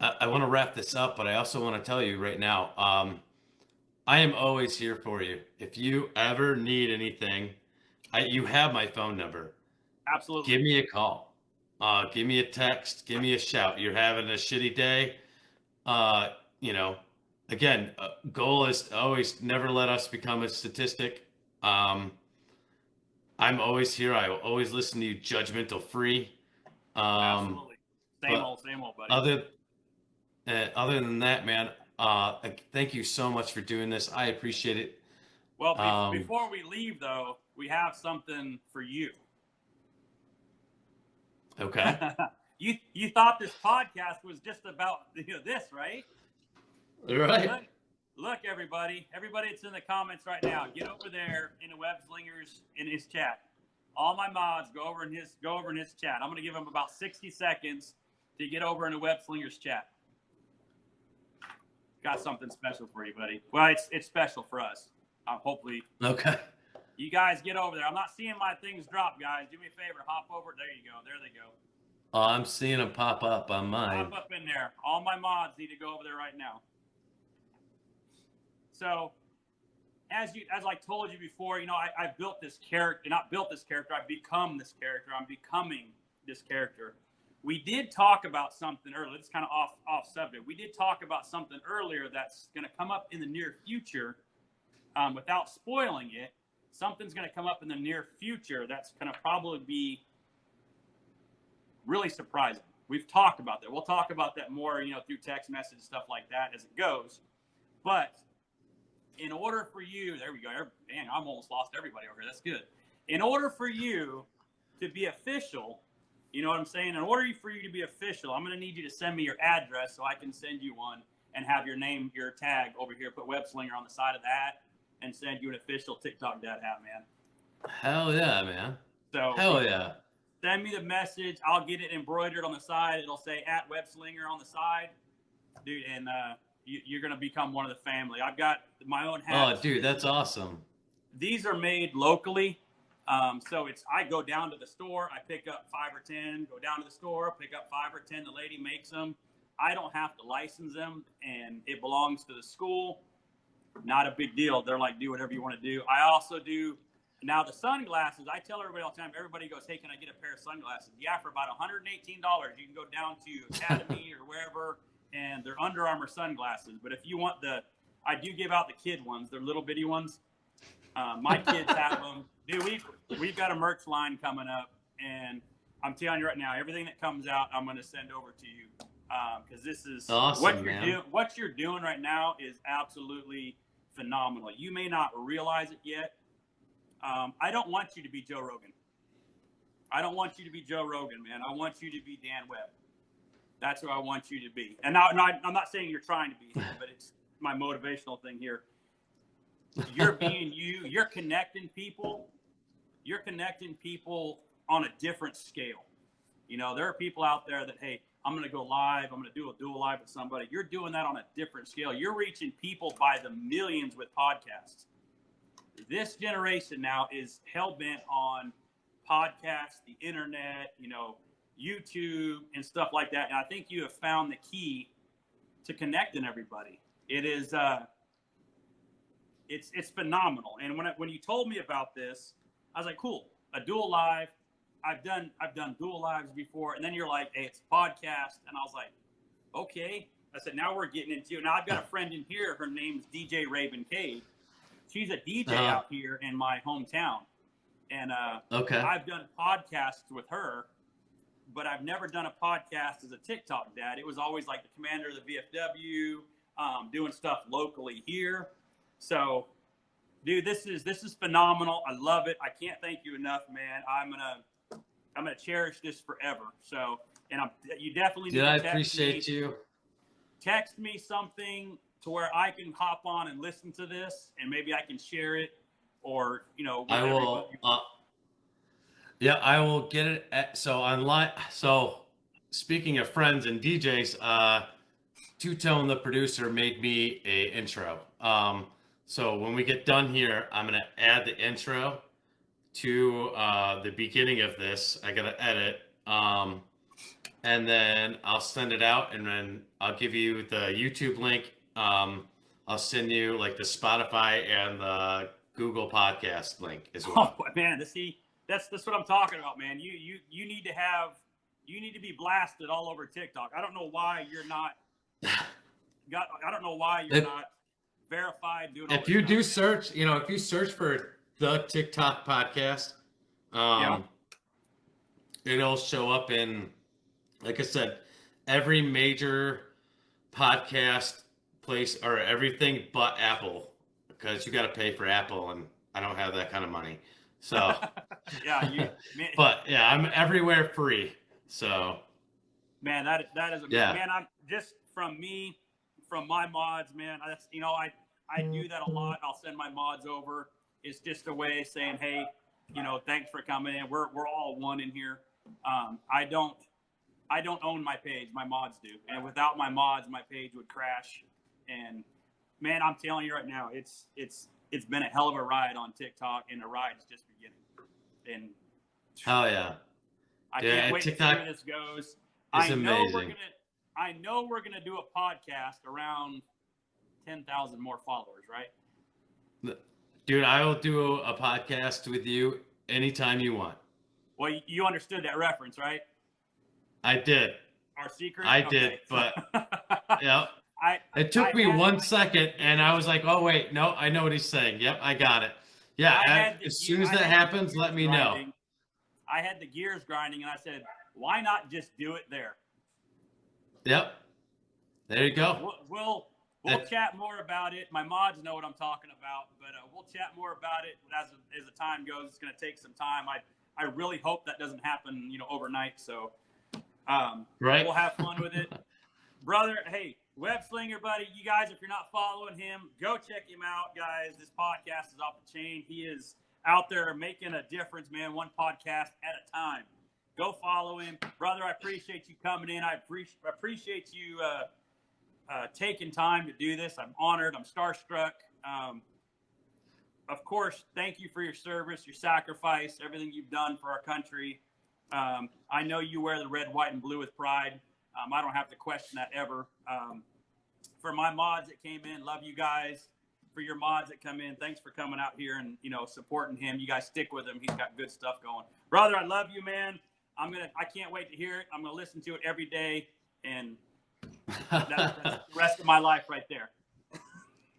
want to wrap this up, but I also want to tell you right now, I am always here for you. If you ever need anything, you have my phone number. Absolutely. Give me a call. Give me a text. Give me a shout. You're having a shitty day. Again, goal is always never let us become a statistic. I'm always here. I will always listen to you, judgmental free. Absolutely. Same old, buddy. Other than that, man, thank you so much for doing this. I appreciate it. Well, before we leave, though, we have something for you. Okay. You thought this podcast was just about this, right? Right. Look, look, everybody that's in the comments right now, get over there in the Web Slingers in his chat. All my mods go over in his chat. I'm going to give him about 60 seconds to get over in the Web Slingers chat. Got something special for you, buddy. Well, it's special for us. Hopefully. Okay. You guys get over there. I'm not seeing my things drop, guys. Do me a favor. Hop over. There you go. There they go. Oh, I'm seeing them pop up on mine. Pop up in there. All my mods need to go over there right now. So, as I told you before, I've built this character. Not built this character. I've become this character. I'm becoming this character. We did talk about something earlier. It's kind of off subject. We did talk about something earlier that's going to come up in the near future. Without spoiling it, something's going to come up in the near future that's going to probably be really surprising. We've talked about that. We'll talk about that more, through text message, stuff like that as it goes. But in order for you, there we go. Dang, I almost lost everybody over here. That's good. In order for you to be official, you know what I'm saying? In order for you to be official, I'm going to need you to send me your address so I can send you one and have your name, your tag over here, put Web Slinger on the side of the hat and send you an official TikTok Dad hat, man. Hell yeah, man. So hell yeah. Send me the message. I'll get it embroidered on the side. It'll say @WebSlinger on the side. Dude, and you're going to become one of the family. I've got my own hats. Oh, dude, that's awesome. These are made locally. So I go down to the store, I pick up 5 or 10, go down to the store, pick up 5 or 10. The lady makes them. I don't have to license them, and it belongs to the school. Not a big deal. They're like, do whatever you want to do. I also do now the sunglasses. I tell everybody all the time, everybody goes, hey, can I get a pair of sunglasses? Yeah, for about $118, you can go down to Academy or wherever, and they're Under Armour sunglasses. But if you want I do give out the kid ones. They're little bitty ones. My kids have them. Dude, we've got a merch line coming up, and I'm telling you right now, everything that comes out, I'm going to send over to you, because this is awesome, what you're doing right now is absolutely phenomenal. You may not realize it yet. I don't want you to be Joe Rogan. I don't want you to be Joe Rogan, man. I want you to be Dan Webb. That's who I want you to be. And now, I'm not saying you're trying to be him, but it's my motivational thing here. You're being you. You're connecting people. You're connecting people on a different scale. There are people out there that, hey, I'm going to go live. I'm going to do a dual live with somebody. You're doing that on a different scale. You're reaching people by the millions with podcasts. This generation now is hell-bent on podcasts, the internet, YouTube and stuff like that. And I think you have found the key to connecting everybody. It is, it's phenomenal. And when you told me about this, I was like, cool, a dual live. I've done dual lives before. And then you're like, hey, it's a podcast. And I was like, okay. I said, now we're getting into it. Now I've got a friend in here. Her name's DJ Raven Cade. She's a DJ out here in my hometown. And okay. I've done podcasts with her, but I've never done a podcast as a TikTok dad. It was always like the commander of the VFW, doing stuff locally here. So, dude, this is phenomenal. I love it. I can't thank you enough, man. I'm gonna cherish this forever. So, and you definitely need to text appreciate you. Text me something to where I can hop on and listen to this, and maybe I can share it, or I will. Yeah, I will get it. So online. So speaking of friends and DJs, Two-Tone, the producer, made me a intro. So when we get done here, I'm gonna add the intro to the beginning of this. I gotta edit, and then I'll send it out, and then I'll give you the YouTube link. I'll send you like the Spotify and the Google Podcast link as well. Oh man, that's what I'm talking about, man. You need to be blasted all over TikTok. I don't know why you're not not verified doing all if you do search, if you search for the TikTok podcast, it'll show up in, like I said, every major podcast place, or everything but Apple, because you got to pay for Apple, and I don't have that kind of money. So but yeah, I'm everywhere free. So man, that is amazing. Man, I'm just from my mods, man. That's I do that a lot. I'll send my mods over. It's just a way of saying, hey, thanks for coming in. We're all one in here. I don't own my page. My mods do. And without my mods, my page would crash. And man, I'm telling you right now, it's been a hell of a ride on TikTok, and the ride's just beginning. And oh yeah, I can't wait TikTok to see where this goes. It's amazing. I know we're gonna do a podcast around 10,000 more followers, right? Dude, I will do a podcast with you anytime you want. Well, you understood that reference, right? I did. Our secret? I did, but yeah. It took me 1 second, and I was like, oh, wait, no, I know what he's saying. Yep, I got it. Yeah, as soon as that happens, let me know. I had the gears grinding, and I said, why not just do it there? Yep. There you go. We'll chat more about it. My mods know what I'm talking about, but we'll chat more about it as the time goes. It's going to take some time. I really hope that doesn't happen, overnight. So right. We'll have fun with it. Brother, hey, Web Slinger, buddy, you guys, if you're not following him, go check him out, guys. This podcast is off the chain. He is out there making a difference, man, one podcast at a time. Go follow him. Brother, I appreciate you coming in. I appreciate you taking time to do this. I'm honored. I'm starstruck. Of course, thank you for your service, your sacrifice, everything you've done for our country. I know you wear the red, white, and blue with pride. I don't have to question that ever. For my mods that came in, love you guys. For your mods that come in, thanks for coming out here and supporting him. You guys stick with him. He's got good stuff going. Brother, I love you, man. I can't wait to hear it. I'm gonna listen to it every day, and that's the rest of my life right there.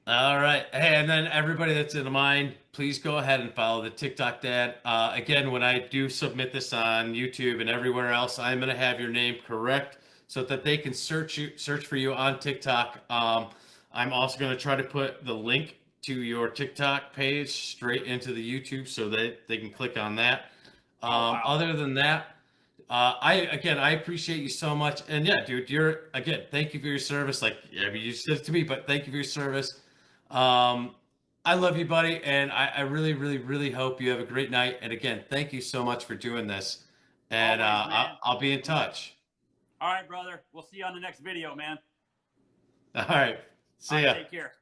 All right. Hey, and then everybody that's in mind, please go ahead and follow the TikTok Dad. Again, when I do submit this on YouTube and everywhere else, I'm going to have your name correct so that they can search for you on TikTok. I'm also going to try to put the link to your TikTok page straight into the YouTube so that they can click on that. Wow. Other than that, I appreciate you so much. And yeah, dude, thank you for your service. Like, you said it to me, but thank you for your service. I love you, buddy, and I really, really, really hope you have a great night. And again, thank you so much for doing this. And always, I'll be in touch. All right, brother. We'll see you on the next video, man. All right. See ya. Take care.